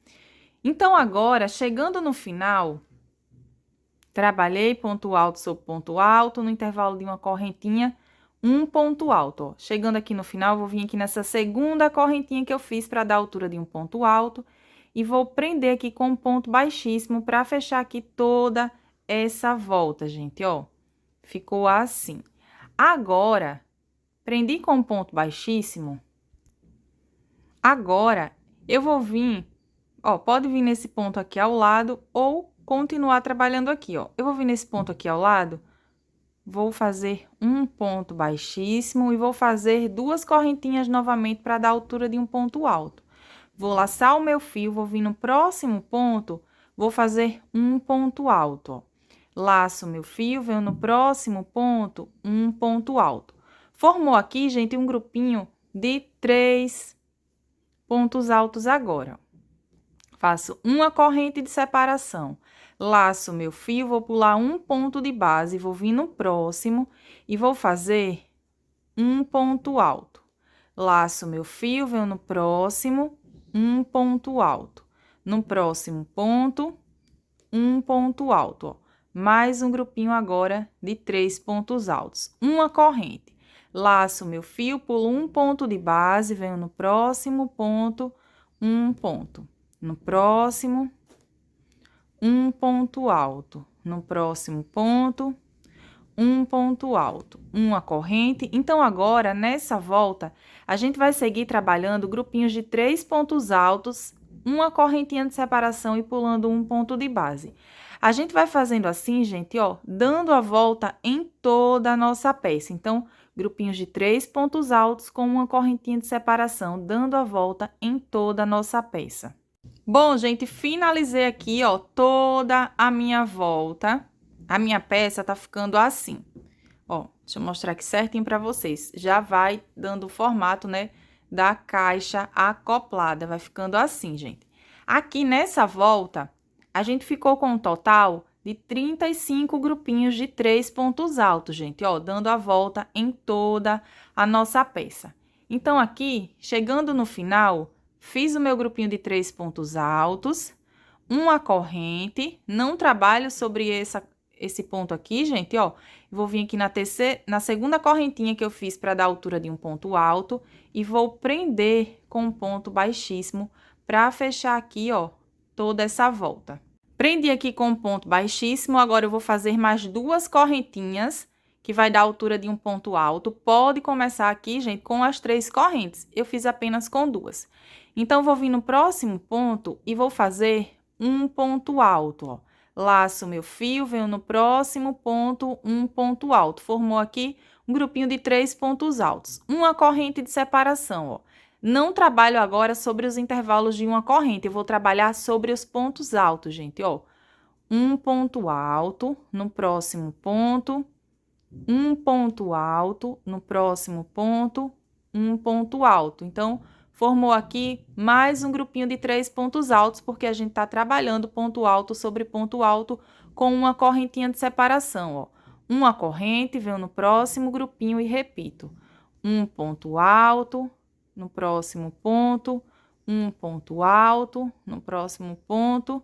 Então, agora, chegando no final, trabalhei ponto alto sobre ponto alto, no intervalo de uma correntinha, um ponto alto, ó. Chegando aqui no final, vou vir aqui nessa segunda correntinha que eu fiz para dar a altura de um ponto alto e vou prender aqui com um ponto baixíssimo para fechar aqui toda essa volta, gente, ó. Ficou assim. Agora, prendi com um ponto baixíssimo. Agora, eu vou vir, ó, pode vir nesse ponto aqui ao lado ou continuar trabalhando aqui, ó. Eu vou vir nesse ponto aqui ao lado, vou fazer um ponto baixíssimo e vou fazer 2 correntinhas novamente para dar altura de um ponto alto. Vou laçar o meu fio, vou vir no próximo ponto, vou fazer um ponto alto, ó. Laço o meu fio, venho no próximo ponto, um ponto alto. Formou aqui, gente, um grupinho de 3 pontos altos agora. Faço uma corrente de separação. Laço o meu fio, vou pular um ponto de base, vou vir no próximo e vou fazer um ponto alto. Laço o meu fio, venho no próximo, um ponto alto. No próximo ponto, um ponto alto, ó. Mais um grupinho agora de 3 pontos altos. Uma corrente. Laço o meu fio, pulo um ponto de base, venho no próximo ponto, um ponto. No próximo, um ponto alto. No próximo ponto, um ponto alto. Uma corrente. Então, agora, nessa volta, a gente vai seguir trabalhando grupinhos de 3 pontos altos, uma correntinha de separação e pulando um ponto de base. A gente vai fazendo assim, gente, ó, dando a volta em toda a nossa peça. Então, grupinhos de 3 pontos altos com uma correntinha de separação, dando a volta em toda a nossa peça. Bom, gente, finalizei aqui, ó, toda a minha volta. A minha peça tá ficando assim. Ó, deixa eu mostrar aqui certinho pra vocês. Já vai dando o formato, né, da caixa acoplada. Vai ficando assim, gente. Aqui nessa volta, a gente ficou com um total de 35 grupinhos de 3 pontos altos, gente, ó, dando a volta em toda a nossa peça. Então, aqui, chegando no final, fiz o meu grupinho de 3 pontos altos, uma corrente, não trabalho sobre esse ponto aqui, gente, ó. Vou vir aqui na segunda correntinha que eu fiz para dar a altura de um ponto alto e vou prender com um ponto baixíssimo para fechar aqui, ó, toda essa volta. Prendi aqui com um ponto baixíssimo, agora eu vou fazer mais 2 correntinhas, que vai dar a altura de um ponto alto. Pode começar aqui, gente, com as 3 correntes. Eu fiz apenas com 2. Então, vou vir no próximo ponto e vou fazer um ponto alto, ó. Laço meu fio, venho no próximo ponto, um ponto alto. Formou aqui um grupinho de 3 pontos altos. Uma corrente de separação, ó. Não trabalho agora sobre os intervalos de uma corrente, eu vou trabalhar sobre os pontos altos, gente, ó. Um ponto alto, no próximo ponto, um ponto alto, no próximo ponto, um ponto alto. Então, formou aqui mais um grupinho de 3 pontos altos, porque a gente tá trabalhando ponto alto sobre ponto alto com uma correntinha de separação, ó. Uma corrente, venho no próximo grupinho e repito. Um ponto alto, no próximo ponto, um ponto alto, no próximo ponto,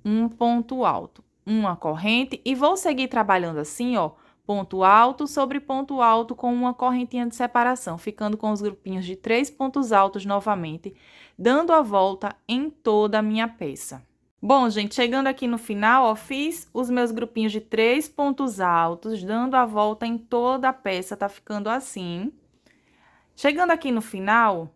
um ponto alto, uma corrente, e vou seguir trabalhando assim, ó, ponto alto sobre ponto alto com uma correntinha de separação, ficando com os grupinhos de 3 pontos altos novamente, dando a volta em toda a minha peça. Bom, gente, chegando aqui no final, ó, fiz os meus grupinhos de 3 pontos altos, dando a volta em toda a peça, tá ficando assim. Chegando aqui no final,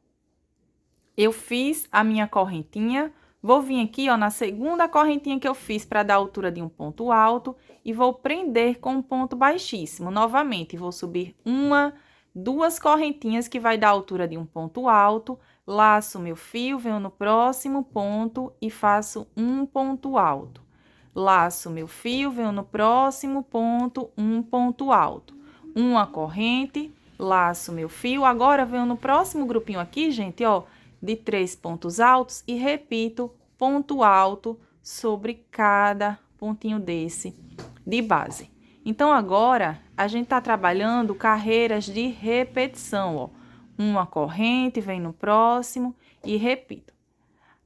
eu fiz a minha correntinha, vou vir aqui, ó, na segunda correntinha que eu fiz para dar a altura de um ponto alto e vou prender com um ponto baixíssimo. Novamente, vou subir 1, 2 correntinhas que vai dar a altura de um ponto alto, laço meu fio, venho no próximo ponto e faço um ponto alto. Laço meu fio, venho no próximo ponto, um ponto alto. Uma corrente, laço meu fio, agora venho no próximo grupinho aqui, gente, ó, de 3 pontos altos e repito ponto alto sobre cada pontinho desse de base. Então, agora, a gente tá trabalhando carreiras de repetição, ó. Uma corrente, vem no próximo e repito.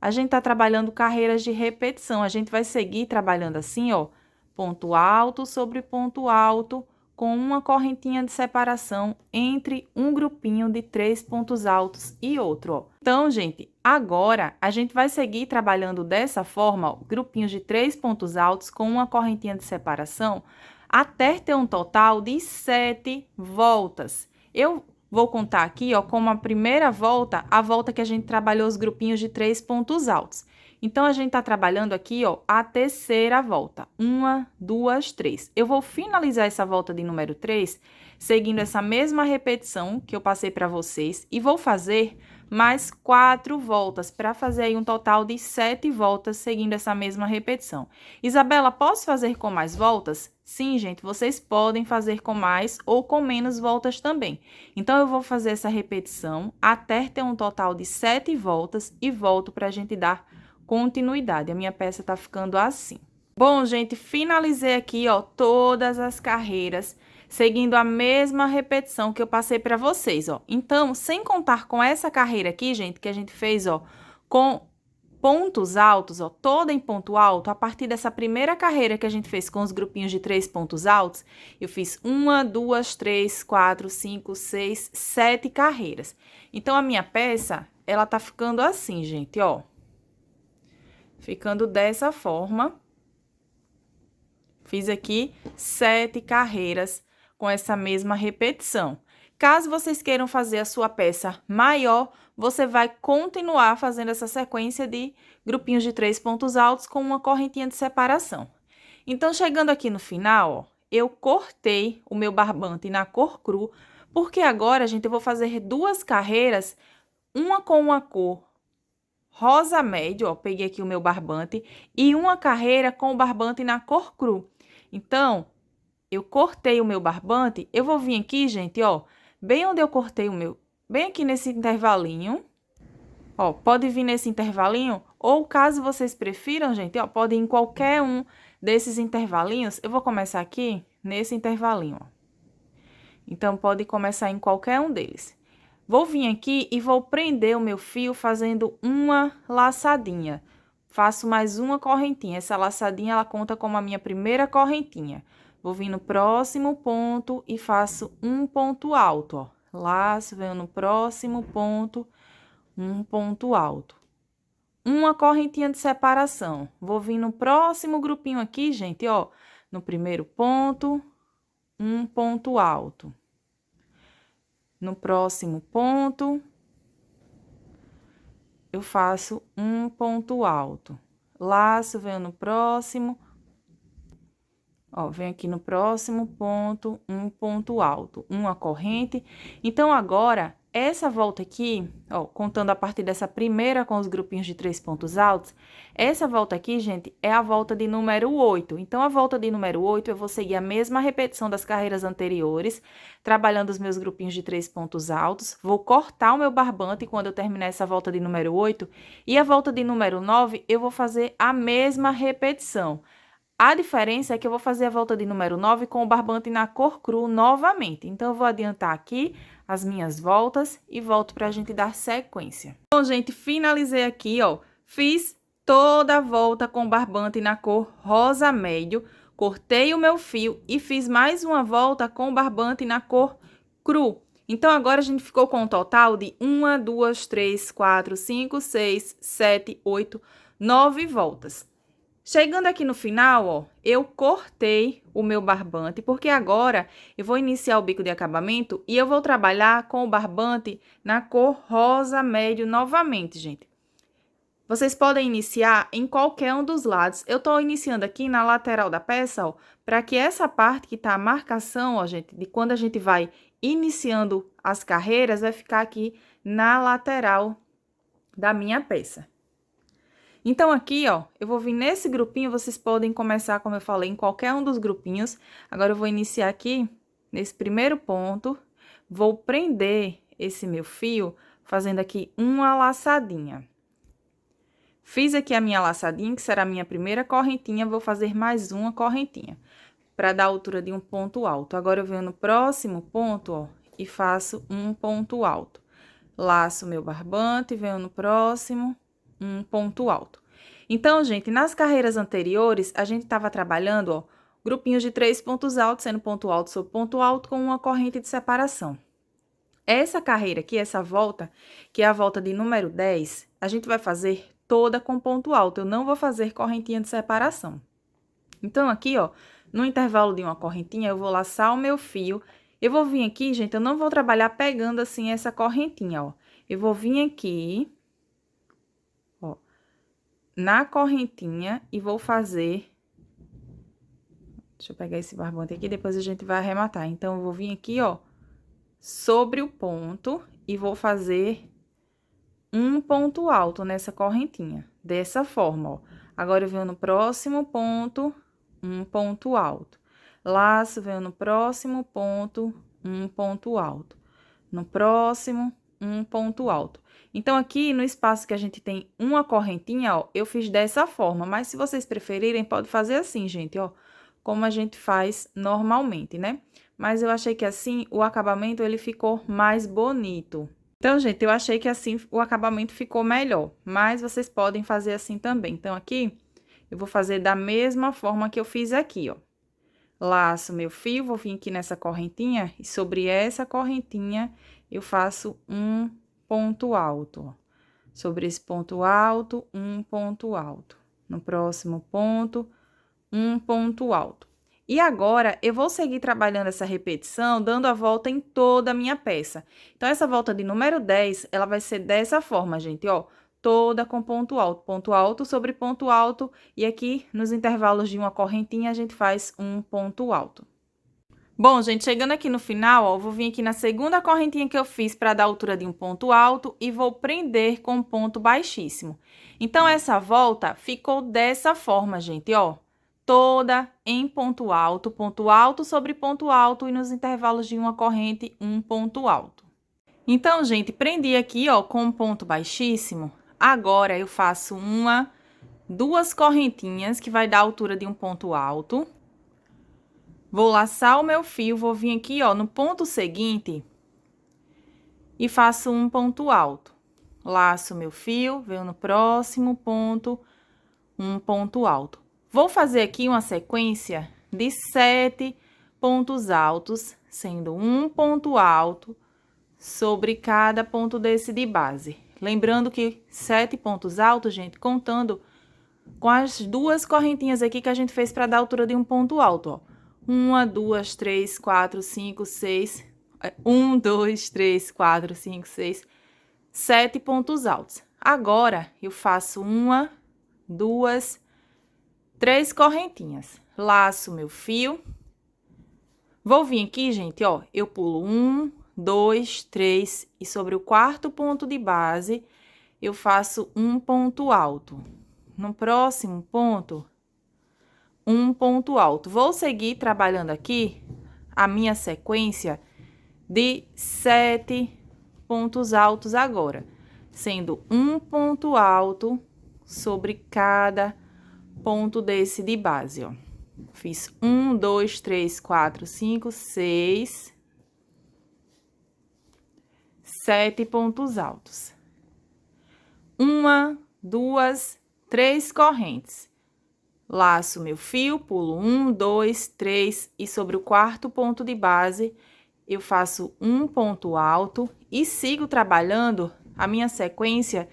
A gente tá trabalhando carreiras de repetição, a gente vai seguir trabalhando assim, ó, ponto alto sobre ponto alto, com uma correntinha de separação entre um grupinho de 3 pontos altos e outro, ó. Então, gente, agora a gente vai seguir trabalhando dessa forma, ó, grupinhos de 3 pontos altos com uma correntinha de separação, até ter um total de 7 voltas. Eu vou contar aqui, ó, como a primeira volta, a volta que a gente trabalhou os grupinhos de 3 pontos altos. Então, a gente tá trabalhando aqui, ó, a terceira volta. 1, 2, 3. Eu vou finalizar essa volta de número 3, seguindo essa mesma repetição que eu passei para vocês, e vou fazer mais 4 voltas, para fazer aí um total de 7 voltas, seguindo essa mesma repetição. Isabela, posso fazer com mais voltas? Sim, gente, vocês podem fazer com mais ou com menos voltas também. Então, eu vou fazer essa repetição até ter um total de 7 voltas e volto para a gente dar continuidade. A minha peça tá ficando assim. Bom, gente, finalizei aqui, ó, todas as carreiras, seguindo a mesma repetição que eu passei para vocês, ó. Então, sem contar com essa carreira aqui, gente, que a gente fez, ó, com pontos altos, ó, toda em ponto alto, a partir dessa primeira carreira que a gente fez com os grupinhos de 3 pontos altos, eu fiz 1, 2, 3, 4, 5, 6, 7 carreiras. Então, a minha peça, ela tá ficando assim, gente, ó. Ficando dessa forma. Fiz aqui 7 carreiras com essa mesma repetição. Caso vocês queiram fazer a sua peça maior, você vai continuar fazendo essa sequência de grupinhos de 3 pontos altos com uma correntinha de separação. Então, chegando aqui no final, ó, eu cortei o meu barbante na cor cru, porque agora, gente, eu vou fazer 2 carreiras, uma com uma cor rosa médio, ó, peguei aqui o meu barbante, e uma carreira com o barbante na cor cru. Então, eu cortei o meu barbante, eu vou vir aqui, gente, ó, bem onde eu cortei o meu, bem aqui nesse intervalinho, ó, pode vir nesse intervalinho, ou caso vocês prefiram, gente, ó, pode ir em qualquer um desses intervalinhos, eu vou começar aqui nesse intervalinho, ó. Então, pode começar em qualquer um deles. Vou vir aqui e vou prender o meu fio fazendo uma laçadinha. Faço mais uma correntinha. Essa laçadinha, ela conta como a minha primeira correntinha. Vou vir no próximo ponto e faço um ponto alto, ó. Laço, venho no próximo ponto, um ponto alto. Uma correntinha de separação. Vou vir no próximo grupinho aqui, gente, ó. No primeiro ponto, um ponto alto. No próximo ponto, eu faço um ponto alto. Laço, venho no próximo. Ó, venho aqui no próximo ponto, um ponto alto, uma corrente. Então, agora, essa volta aqui, ó, contando a partir dessa primeira com os grupinhos de 3 pontos altos, essa volta aqui, gente, é a volta de número 8. Então, a volta de número 8, eu vou seguir a mesma repetição das carreiras anteriores, trabalhando os meus grupinhos de 3 pontos altos. Vou cortar o meu barbante quando eu terminar essa volta de número 8. E a volta de número 9, eu vou fazer a mesma repetição. A diferença é que eu vou fazer a volta de número 9 com o barbante na cor cru novamente. Então, eu vou adiantar aqui as minhas voltas e volto para a gente dar sequência. Bom, gente, finalizei aqui, ó. Fiz toda a volta com o barbante na cor rosa médio, cortei o meu fio e fiz mais uma volta com o barbante na cor cru. Então, agora a gente ficou com um total de 1, 2, 3, 4, 5, 6, 7, 8, 9 voltas. Chegando aqui no final, ó, eu cortei o meu barbante, porque agora eu vou iniciar o bico de acabamento e eu vou trabalhar com o barbante na cor rosa médio novamente, gente. Vocês podem iniciar em qualquer um dos lados. Eu tô iniciando aqui na lateral da peça, ó, para que essa parte que tá a marcação, ó, gente, de quando a gente vai iniciando as carreiras, vai ficar aqui na lateral da minha peça. Então, aqui, ó, eu vou vir nesse grupinho, vocês podem começar, como eu falei, em qualquer um dos grupinhos. Agora, eu vou iniciar aqui, nesse primeiro ponto, vou prender esse meu fio, fazendo aqui uma laçadinha. Fiz aqui a minha laçadinha, que será a minha primeira correntinha, vou fazer mais uma correntinha, para dar a altura de um ponto alto. Agora, eu venho no próximo ponto, ó, e faço um ponto alto. Laço meu barbante, venho no próximo, um ponto alto. Então, gente, nas carreiras anteriores, a gente estava trabalhando, ó, grupinhos de 3 pontos altos, sendo ponto alto sobre ponto alto, com uma corrente de separação. Essa carreira aqui, essa volta, que é a volta de número 10, a gente vai fazer toda com ponto alto. Eu não vou fazer correntinha de separação. Então, aqui, ó, no intervalo de uma correntinha, eu vou laçar o meu fio. Eu vou vir aqui, gente, eu não vou trabalhar pegando assim essa correntinha, ó. Eu vou vir aqui, ó, na correntinha e vou fazer... Deixa eu pegar esse barbante aqui, depois a gente vai arrematar. Então, eu vou vir aqui, ó, sobre o ponto e vou fazer um ponto alto nessa correntinha, dessa forma, ó. Agora, eu venho no próximo ponto, um ponto alto. Laço, venho no próximo ponto, um ponto alto. No próximo, um ponto alto. Então, aqui no espaço que a gente tem uma correntinha, ó, eu fiz dessa forma. Mas, se vocês preferirem, pode fazer assim, gente, ó, como a gente faz normalmente, né? Mas eu achei que assim, o acabamento, ele ficou mais bonito. Então, gente, eu achei que assim o acabamento ficou melhor. Mas, vocês podem fazer assim também. Então, aqui, eu vou fazer da mesma forma que eu fiz aqui, ó. Laço meu fio, vou vir aqui nessa correntinha e sobre essa correntinha eu faço um ponto alto, ó. Sobre esse ponto alto, um ponto alto. No próximo ponto, um ponto alto. E agora, eu vou seguir trabalhando essa repetição, dando a volta em toda a minha peça. Então, essa volta de número 10, ela vai ser dessa forma, gente, ó. Toda com ponto alto sobre ponto alto, e aqui, nos intervalos de uma correntinha, a gente faz um ponto alto. Bom, gente, chegando aqui no final, ó, eu vou vir aqui na segunda correntinha que eu fiz para dar a altura de um ponto alto e vou prender com um ponto baixíssimo. Então, essa volta ficou dessa forma, gente, ó. Toda em ponto alto sobre ponto alto e nos intervalos de uma corrente, um ponto alto. Então, gente, prendi aqui, ó, com um ponto baixíssimo. Agora, eu faço duas correntinhas, que vai dar a altura de um ponto alto. Vou laçar o meu fio, vou vir aqui, ó, no ponto seguinte e faço um ponto alto. Laço meu fio, venho no próximo ponto, um ponto alto. Vou fazer aqui uma sequência de 7 pontos altos, sendo um ponto alto sobre cada ponto desse de base. Lembrando que 7 pontos altos, gente, contando com as duas correntinhas aqui que a gente fez para dar a altura de um ponto alto, ó. 1, 2, 3, 4, 5, 6. 1, 2, 3, 4, 5, 6. 7 pontos altos. Agora, eu faço 1, 2, 3 correntinhas. Laço meu fio. Vou vir aqui, gente, ó. Eu pulo 1, 2, 3. E sobre o quarto ponto de base, eu faço um ponto alto. No próximo ponto, um ponto alto. Vou seguir trabalhando aqui a minha sequência de 7 pontos altos agora, sendo um ponto alto sobre cada ponto desse de base, ó. Fiz 1, 2, 3, 4, 5, 6, 7 pontos altos. 1, 2, 3 correntes. Laço meu fio, pulo 1, 2, 3 e sobre o quarto ponto de base, eu faço um ponto alto e sigo trabalhando a minha sequência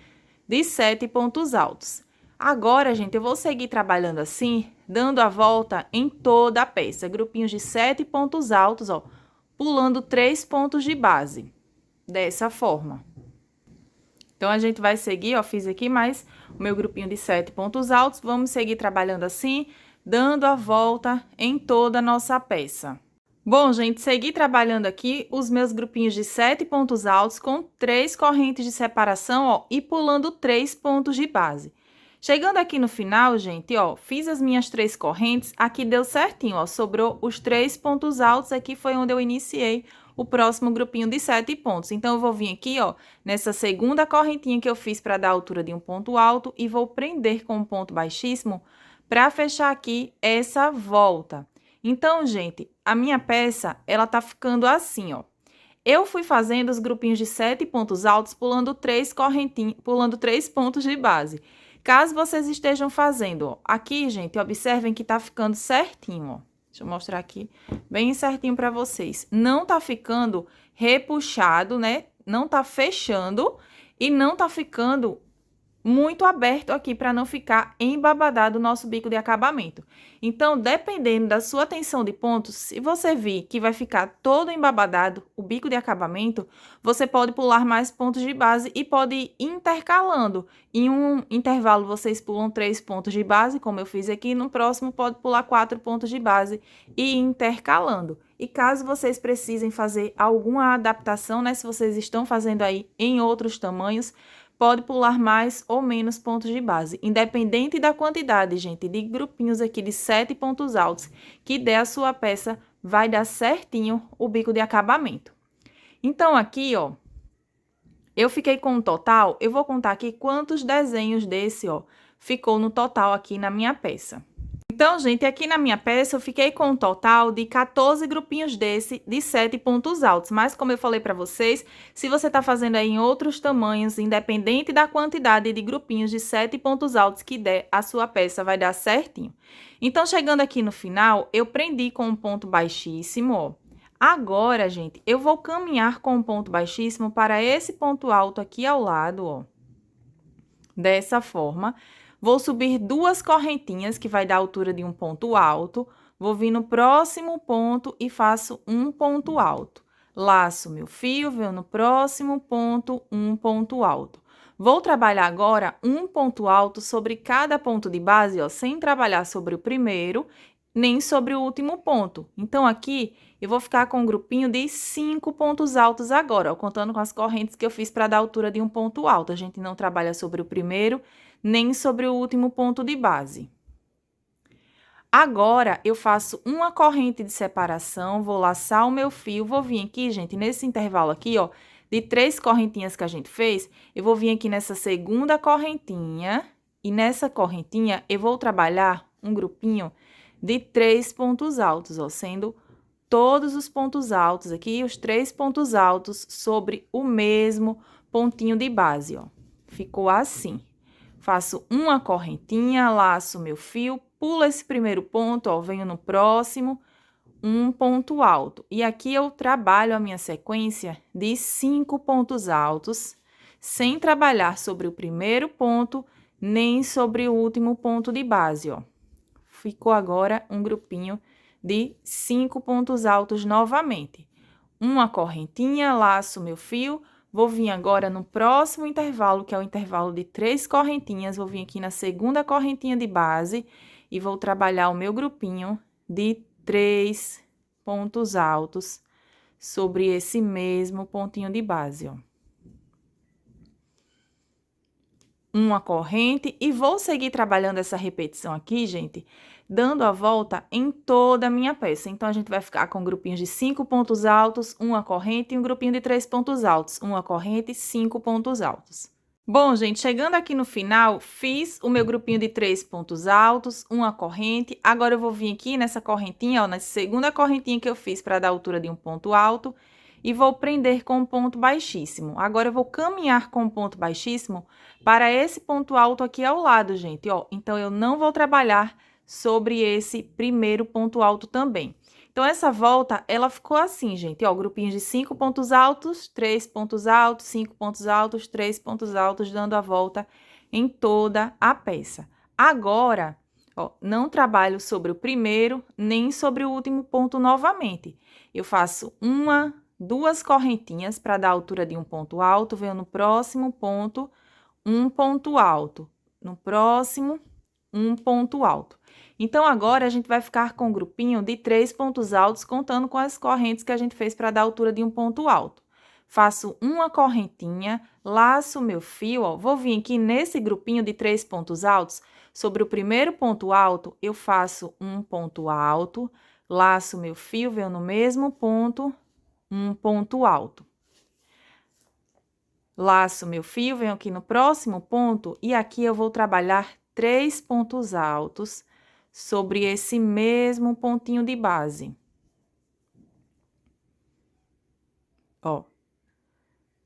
de 7 pontos altos. Agora, gente, eu vou seguir trabalhando assim, dando a volta em toda a peça, grupinhos de 7 pontos altos, ó, pulando 3 pontos de base, dessa forma. Então, a gente vai seguir, ó, fiz aqui mais o meu grupinho de 7 pontos altos. Vamos seguir trabalhando assim, dando a volta em toda a nossa peça. Bom, gente, segui trabalhando aqui os meus grupinhos de 7 pontos altos com 3 correntes de separação, ó, e pulando 3 pontos de base. Chegando aqui no final, gente, ó, fiz as minhas 3 correntes, aqui deu certinho, ó, sobrou os 3 pontos altos, aqui foi onde eu iniciei o próximo grupinho de 7 pontos. Então, eu vou vir aqui, ó, nessa segunda correntinha que eu fiz para dar a altura de um ponto alto e vou prender com um ponto baixíssimo para fechar aqui essa volta. Então, gente, a minha peça, ela tá ficando assim, ó. Eu fui fazendo os grupinhos de 7 pontos altos, pulando 3 correntinhas, pulando 3 pontos de base. Caso vocês estejam fazendo, ó, aqui, gente, observem que tá ficando certinho, ó. Deixa eu mostrar aqui bem certinho para vocês. Não tá ficando repuxado, né? Não tá fechando e não tá ficando muito aberto aqui para não ficar embabadado o nosso bico de acabamento. Então, dependendo da sua tensão de pontos, se você vir que vai ficar todo embabadado o bico de acabamento, você pode pular mais pontos de base e pode ir intercalando. Em um intervalo, vocês pulam 3 pontos de base, como eu fiz aqui, no próximo pode pular 4 pontos de base e ir intercalando. E caso vocês precisem fazer alguma adaptação, né, se vocês estão fazendo aí em outros tamanhos, pode pular mais ou menos pontos de base, independente da quantidade, gente, de grupinhos aqui de 7 pontos altos que der a sua peça, vai dar certinho o bico de acabamento. Então, aqui, ó, eu fiquei com um total, eu vou contar aqui quantos desenhos desse, ó, ficou no total aqui na minha peça. Então, gente, aqui na minha peça eu fiquei com um total de 14 grupinhos desse de 7 pontos altos. Mas, como eu falei para vocês, se você tá fazendo aí em outros tamanhos, independente da quantidade de grupinhos de 7 pontos altos que der, a sua peça vai dar certinho. Então, chegando aqui no final, eu prendi com um ponto baixíssimo, ó. Agora, gente, eu vou caminhar com um ponto baixíssimo para esse ponto alto aqui ao lado, ó. Dessa forma. Vou subir 2 correntinhas, que vai dar a altura de um ponto alto. Vou vir no próximo ponto e faço um ponto alto. Laço meu fio, venho no próximo ponto, um ponto alto. Vou trabalhar agora um ponto alto sobre cada ponto de base, ó, sem trabalhar sobre o primeiro, nem sobre o último ponto. Então, aqui, eu vou ficar com um grupinho de 5 pontos altos agora, ó, contando com as correntes que eu fiz para dar a altura de um ponto alto. A gente não trabalha sobre o primeiro, nem sobre o último ponto de base. Agora, eu faço uma corrente de separação, vou laçar o meu fio, vou vir aqui, gente, nesse intervalo aqui, ó, de 3 correntinhas que a gente fez, eu vou vir aqui nessa segunda correntinha, e nessa correntinha eu vou trabalhar um grupinho de 3 pontos altos, ó, sendo todos os pontos altos aqui, os 3 pontos altos sobre o mesmo pontinho de base, ó. Ficou assim. Faço uma correntinha, laço meu fio, pulo esse primeiro ponto, ó, venho no próximo, um ponto alto. E aqui eu trabalho a minha sequência de 5 pontos altos, sem trabalhar sobre o primeiro ponto, nem sobre o último ponto de base, ó. Ficou agora um grupinho de 5 pontos altos novamente. Uma correntinha, laço meu fio. Vou vir agora no próximo intervalo, que é o intervalo de 3 correntinhas. Vou vir aqui na segunda correntinha de base e vou trabalhar o meu grupinho de 3 pontos altos sobre esse mesmo pontinho de base, ó. Uma corrente e vou seguir trabalhando essa repetição aqui, gente, dando a volta em toda a minha peça. Então, a gente vai ficar com grupinhos de 5 pontos altos, uma corrente e um grupinho de 3 pontos altos, uma corrente e 5 pontos altos. Bom, gente, chegando aqui no final, fiz o meu grupinho de 3 pontos altos, uma corrente. Agora, eu vou vir aqui nessa correntinha, ó, na segunda correntinha que eu fiz para dar a altura de um ponto alto, e vou prender com um ponto baixíssimo. Agora, eu vou caminhar com um ponto baixíssimo para esse ponto alto aqui ao lado, gente, ó. Então, eu não vou trabalhar sobre esse primeiro ponto alto também. Então, essa volta, ela ficou assim, gente, ó, grupinhos de 5 pontos altos, 3 pontos altos, 5 pontos altos, 3 pontos altos, dando a volta em toda a peça. Agora, ó, não trabalho sobre o primeiro, nem sobre o último ponto novamente. Eu faço 2 correntinhas para dar a altura de um ponto alto, venho no próximo ponto, um ponto alto, no próximo, um ponto alto. Então, agora, a gente vai ficar com um grupinho de 3 pontos altos, contando com as correntes que a gente fez para dar a altura de um ponto alto. Faço uma correntinha, laço meu fio, ó, vou vir aqui nesse grupinho de 3 pontos altos, sobre o primeiro ponto alto, eu faço um ponto alto, laço meu fio, venho no mesmo ponto, um ponto alto. Laço meu fio, venho aqui no próximo ponto e aqui eu vou trabalhar 3 pontos altos sobre esse mesmo pontinho de base. Ó,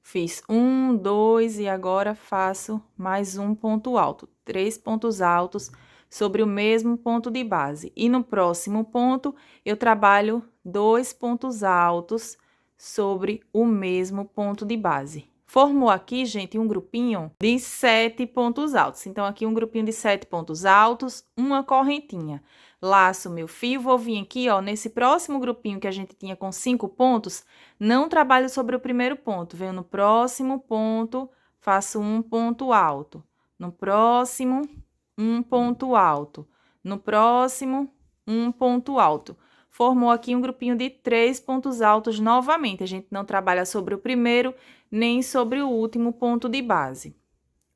fiz 1, 2 e agora faço mais um ponto alto, 3 pontos altos sobre o mesmo ponto de base. E no próximo ponto, eu trabalho 2 pontos altos sobre o mesmo ponto de base. Formou aqui, gente, um grupinho de 7 pontos altos. Então, aqui um grupinho de 7 pontos altos, uma correntinha. Laço meu fio, vou vir aqui, ó, nesse próximo grupinho que a gente tinha com 5 pontos, não trabalho sobre o primeiro ponto. Venho no próximo ponto, faço um ponto alto. No próximo, um ponto alto. No próximo, um ponto alto. Formou aqui um grupinho de 3 pontos altos novamente. A gente não trabalha sobre o primeiro nem sobre o último ponto de base.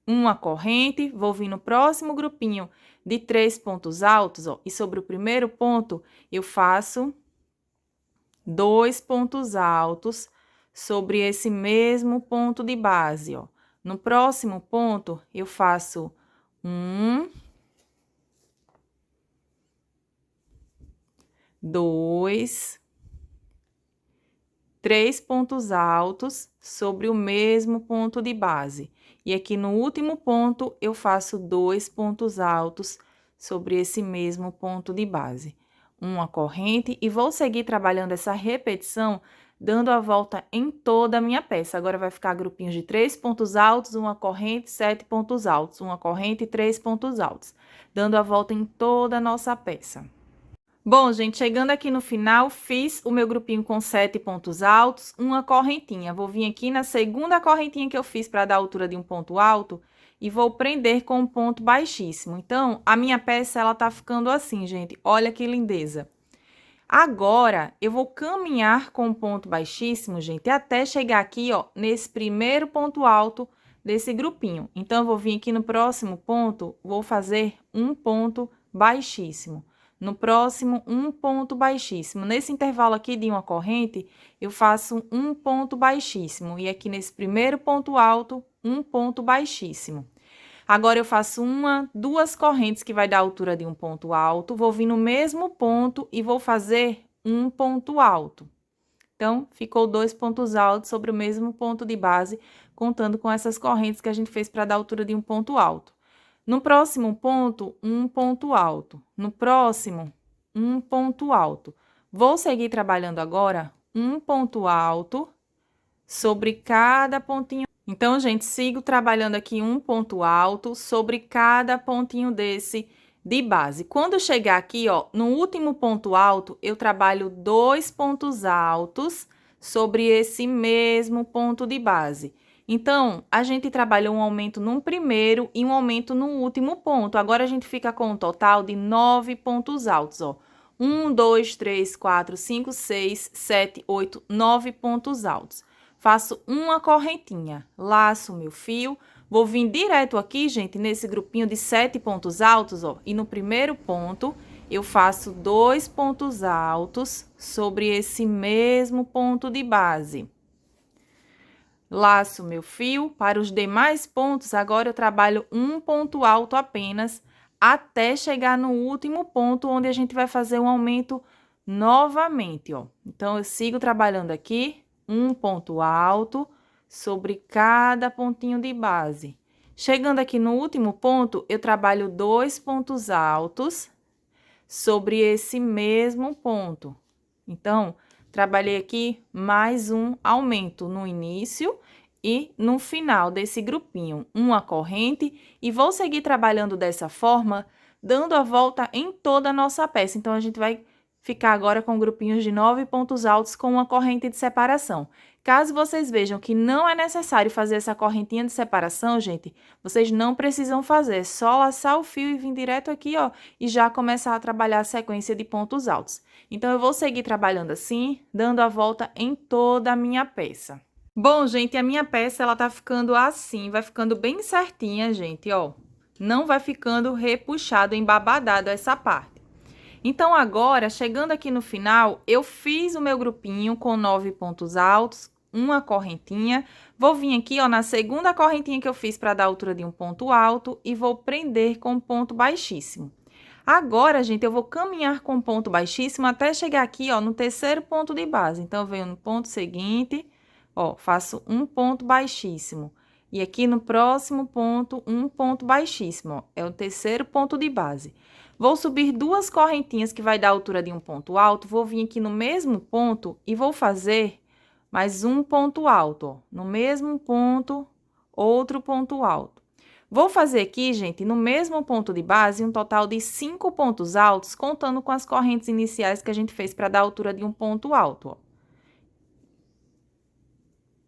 Uma corrente, vou vir no próximo grupinho de 3 pontos altos, ó, e sobre o primeiro ponto eu faço 2 pontos altos sobre esse mesmo ponto de base, ó. No próximo ponto eu faço 2, 3 pontos altos sobre o mesmo ponto de base. E aqui no último ponto, eu faço 2 pontos altos sobre esse mesmo ponto de base. Uma corrente e vou seguir trabalhando essa repetição, dando a volta em toda a minha peça. Agora, vai ficar grupinhos de 3 pontos altos, uma corrente, 7 pontos altos, uma corrente e 3 pontos altos, dando a volta em toda a nossa peça. Bom, gente, chegando aqui no final, fiz o meu grupinho com 7 pontos altos, uma correntinha. Vou vir aqui na segunda correntinha que eu fiz para dar a altura de um ponto alto e vou prender com um ponto baixíssimo. Então, a minha peça, ela tá ficando assim, gente. Olha que lindeza. Agora, eu vou caminhar com um ponto baixíssimo, gente, até chegar aqui, ó, nesse primeiro ponto alto desse grupinho. Então, eu vou vir aqui no próximo ponto, vou fazer um ponto baixíssimo. No próximo, um ponto baixíssimo. Nesse intervalo aqui de uma corrente, eu faço um ponto baixíssimo. E aqui nesse primeiro ponto alto, um ponto baixíssimo. Agora, eu faço duas correntes que vai dar a altura de um ponto alto. Vou vir no mesmo ponto e vou fazer um ponto alto. Então, ficou 2 pontos altos sobre o mesmo ponto de base, contando com essas correntes que a gente fez para dar a altura de um ponto alto. No próximo ponto, um ponto alto. No próximo, um ponto alto. Vou seguir trabalhando agora um ponto alto sobre cada pontinho. Então, gente, sigo trabalhando aqui um ponto alto sobre cada pontinho desse de base. Quando chegar aqui, ó, no último ponto alto, eu trabalho 2 pontos altos sobre esse mesmo ponto de base. Então, a gente trabalhou um aumento no primeiro e um aumento no último ponto. Agora, a gente fica com um total de 9 pontos altos, ó. 1, 2, 3, 4, 5, 6, 7, 8, 9 pontos altos. Faço uma correntinha, laço meu fio, vou vir direto aqui, gente, nesse grupinho de 7 pontos altos, ó. E no primeiro ponto, eu faço 2 pontos altos sobre esse mesmo ponto de base. Laço meu fio, para os demais pontos, agora eu trabalho um ponto alto apenas, até chegar no último ponto, onde a gente vai fazer um aumento novamente, ó. Então, eu sigo trabalhando aqui, um ponto alto sobre cada pontinho de base. Chegando aqui no último ponto, eu trabalho 2 pontos altos sobre esse mesmo ponto. Então, trabalhei aqui mais um aumento no início e no final desse grupinho, uma corrente, e vou seguir trabalhando dessa forma, dando a volta em toda a nossa peça. Então, a gente vai ficar agora com grupinhos de 9 pontos altos com uma corrente de separação. Caso vocês vejam que não é necessário fazer essa correntinha de separação, gente, vocês não precisam fazer, é só laçar o fio e vir direto aqui, ó, e já começar a trabalhar a sequência de pontos altos. Então, eu vou seguir trabalhando assim, dando a volta em toda a minha peça. Bom, gente, a minha peça, ela tá ficando assim, vai ficando bem certinha, gente, ó. Não vai ficando repuxado, embabadado essa parte. Então, agora, chegando aqui no final, eu fiz o meu grupinho com 9 pontos altos, uma correntinha. Vou vir aqui, ó, na segunda correntinha que eu fiz para dar a altura de um ponto alto e vou prender com um ponto baixíssimo. Agora, gente, eu vou caminhar com ponto baixíssimo até chegar aqui, ó, no terceiro ponto de base. Então, eu venho no ponto seguinte, ó, faço um ponto baixíssimo. E aqui no próximo ponto, um ponto baixíssimo, ó, é o terceiro ponto de base. Vou subir 2 correntinhas que vai dar a altura de um ponto alto, vou vir aqui no mesmo ponto e vou fazer mais um ponto alto, ó. No mesmo ponto, outro ponto alto. Vou fazer aqui, gente, no mesmo ponto de base, um total de 5 pontos altos, contando com as correntes iniciais que a gente fez para dar a altura de um ponto alto, ó.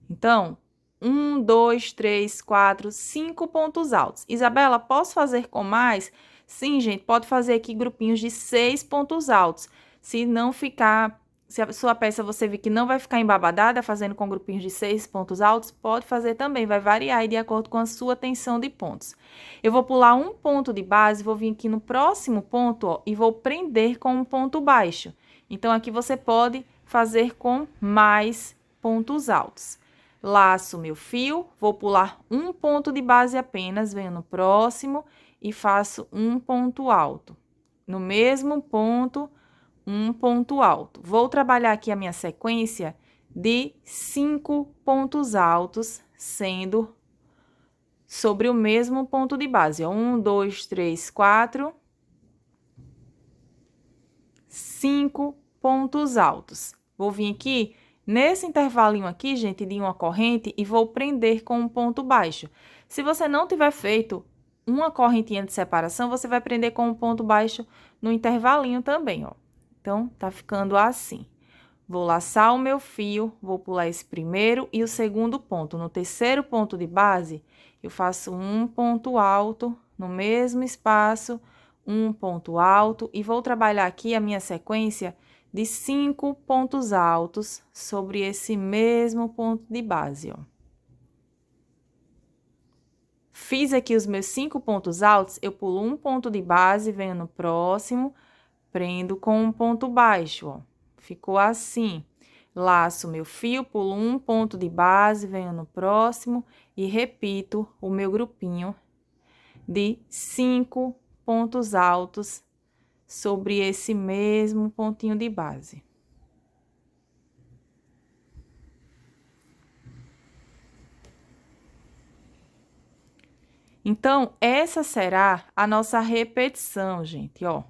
Então, 1, 2, 3, 4, 5 pontos altos. Isabela, posso fazer com mais? Sim, gente, pode fazer aqui grupinhos de 6 pontos altos. Se não ficar, se a sua peça você vir que não vai ficar embabadada, fazendo com grupinhos de 6 pontos altos, pode fazer também, vai variar aí de acordo com a sua tensão de pontos. Eu vou pular um ponto de base, vou vir aqui no próximo ponto, ó, e vou prender com um ponto baixo. Então, aqui você pode fazer com mais pontos altos. Laço meu fio, vou pular um ponto de base apenas, venho no próximo e faço um ponto alto. No mesmo ponto, um ponto alto. Vou trabalhar aqui a minha sequência de 5 pontos altos, sendo sobre o mesmo ponto de base. 1, 2, 3, 4, 5 pontos altos. Vou vir aqui nesse intervalinho aqui, gente, de uma corrente e vou prender com um ponto baixo. Se você não tiver feito uma correntinha de separação, você vai prender com um ponto baixo no intervalinho também, ó. Então, tá ficando assim. Vou laçar o meu fio, vou pular esse primeiro e o segundo ponto. No terceiro ponto de base, eu faço um ponto alto no mesmo espaço, um ponto alto e vou trabalhar aqui a minha sequência de 5 pontos altos sobre esse mesmo ponto de base, ó. Fiz aqui os meus 5 pontos altos, eu pulo um ponto de base, venho no próximo, prendo com um ponto baixo, ó. Ficou assim. Laço meu fio, pulo um ponto de base, venho no próximo e repito o meu grupinho de 5 pontos altos sobre esse mesmo pontinho de base. Então, essa será a nossa repetição, gente, ó.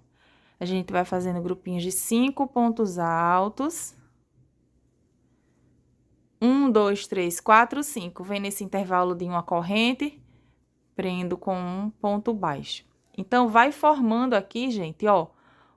A gente vai fazendo grupinhos de 5 pontos altos. 1, 2, 3, 4, 5. Vem nesse intervalo de uma corrente, prendo com um ponto baixo. Então, vai formando aqui, gente, ó,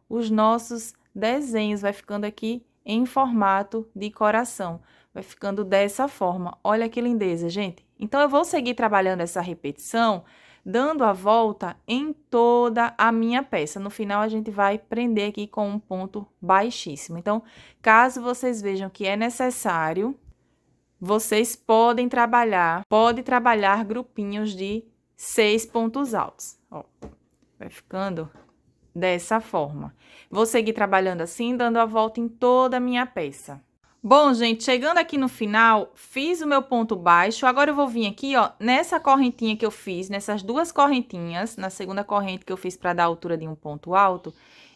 os nossos desenhos, vai ficando aqui em formato de coração. Vai ficando dessa forma. Olha que lindeza, gente. Então, eu vou seguir trabalhando essa repetição, dando a volta em toda a minha peça. No final, a gente vai prender aqui com um ponto baixíssimo. Então, caso vocês vejam que é necessário, vocês podem trabalhar grupinhos de 6 pontos altos. Ó, vai ficando dessa forma. Vou seguir trabalhando assim, dando a volta em toda a minha peça. Bom, gente, chegando aqui no final, fiz o meu ponto baixo. Agora, eu vou vir aqui, ó, nessa correntinha que eu fiz, nessas duas correntinhas, na segunda corrente que eu fiz para dar a altura de um ponto alto,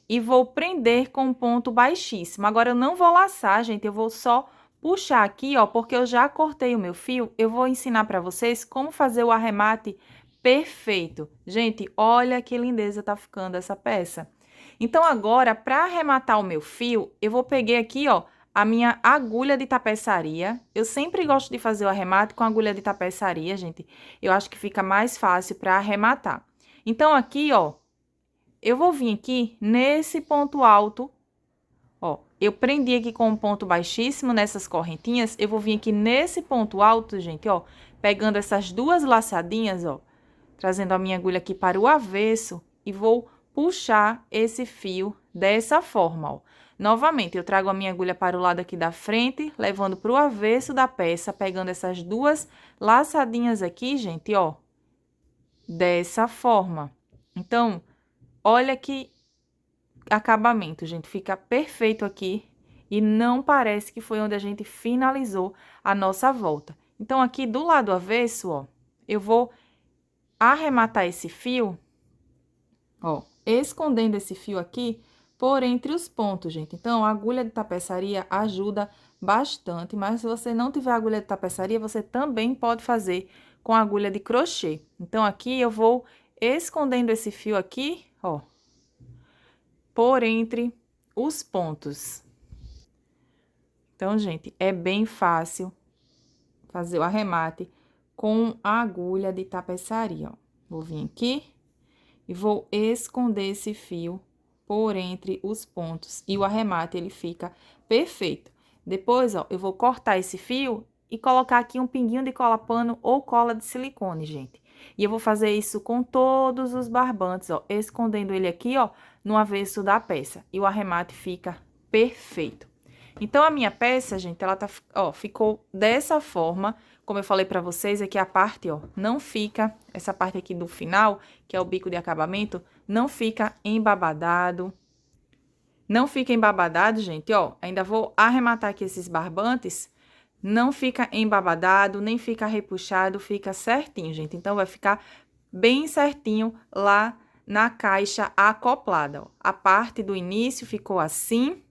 e vou prender com um ponto baixíssimo. Agora, eu não vou laçar, gente, eu vou só puxar aqui, ó, porque eu já cortei o meu fio. Eu vou ensinar para vocês como fazer o arremate perfeito. Gente, olha que lindeza tá ficando essa peça. Então, agora, para arrematar o meu fio, eu vou pegar aqui, ó, a minha agulha de tapeçaria. Eu sempre gosto de fazer o arremate com agulha de tapeçaria, gente. Eu acho que fica mais fácil para arrematar. Então, aqui, ó, eu vou vir aqui nesse ponto alto, ó. Eu prendi aqui com um ponto baixíssimo nessas correntinhas. Eu vou vir aqui nesse ponto alto, gente, ó, pegando essas duas laçadinhas, ó, trazendo a minha agulha aqui para o avesso e vou puxar esse fio dessa forma, ó. Novamente, eu trago a minha agulha para o lado aqui da frente, levando para o avesso da peça, pegando essas duas laçadinhas aqui, gente, ó, dessa forma. Então, olha que acabamento, gente, fica perfeito aqui e não parece que foi onde a gente finalizou a nossa volta. Então, aqui do lado avesso, ó, eu vou arrematar esse fio, ó, escondendo esse fio aqui por entre os pontos, gente. Então, a agulha de tapeçaria ajuda bastante, mas se você não tiver agulha de tapeçaria, você também pode fazer com agulha de crochê. Então, aqui eu vou escondendo esse fio aqui, ó, por entre os pontos. Então, gente, é bem fácil fazer o arremate com a agulha de tapeçaria, ó. Vou vir aqui e vou esconder esse fio por entre os pontos. E o arremate, ele fica perfeito. Depois, ó, eu vou cortar esse fio e colocar aqui um pinguinho de cola pano ou cola de silicone, gente. E eu vou fazer isso com todos os barbantes, ó, escondendo ele aqui, ó, no avesso da peça. E o arremate fica perfeito. Então, a minha peça, gente, ela tá, ó, ficou dessa forma. Como eu falei pra vocês, aqui a parte, ó, não fica, essa parte aqui do final, que é o bico de acabamento, não fica embabadado. Não fica embabadado, gente, ó, ainda vou arrematar aqui esses barbantes. Não fica embabadado, nem fica repuxado, fica certinho, gente. Então, vai ficar bem certinho lá na caixa acoplada, ó. A parte do início ficou assim.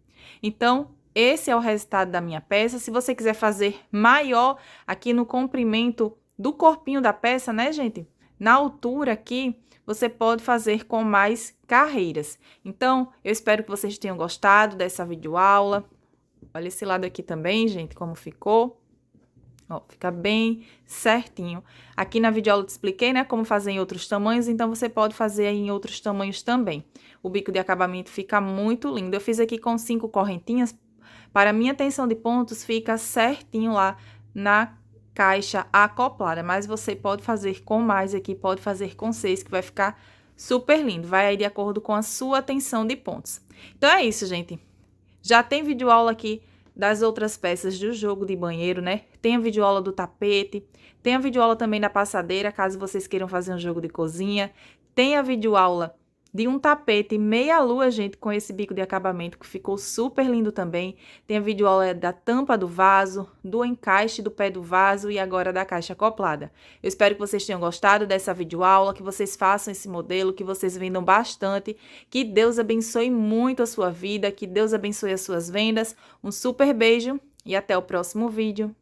Então, esse é o resultado da minha peça. Se você quiser fazer maior aqui no comprimento do corpinho da peça, né, gente? Na altura aqui, você pode fazer com mais carreiras. Então, eu espero que vocês tenham gostado dessa videoaula. Olha esse lado aqui também, gente, como ficou. Ó, fica bem certinho. Aqui na videoaula eu te expliquei, né, como fazer em outros tamanhos, então você pode fazer em outros tamanhos também. O bico de acabamento fica muito lindo. Eu fiz aqui com 5 correntinhas. Para minha tensão de pontos, fica certinho lá na caixa acoplada. Mas você pode fazer com mais aqui, pode fazer com 6, que vai ficar super lindo. Vai aí de acordo com a sua tensão de pontos. Então, é isso, gente. Já tem videoaula aqui das outras peças do jogo de banheiro, né? Tem a videoaula do tapete, tem a videoaula também da passadeira, caso vocês queiram fazer um jogo de cozinha. Tem a videoaula de um tapete meia-lua, gente, com esse bico de acabamento, que ficou super lindo também. Tem a videoaula da tampa do vaso, do encaixe do pé do vaso e agora da caixa acoplada. Eu espero que vocês tenham gostado dessa videoaula, que vocês façam esse modelo, que vocês vendam bastante, que Deus abençoe muito a sua vida, que Deus abençoe as suas vendas. Um super beijo e até o próximo vídeo.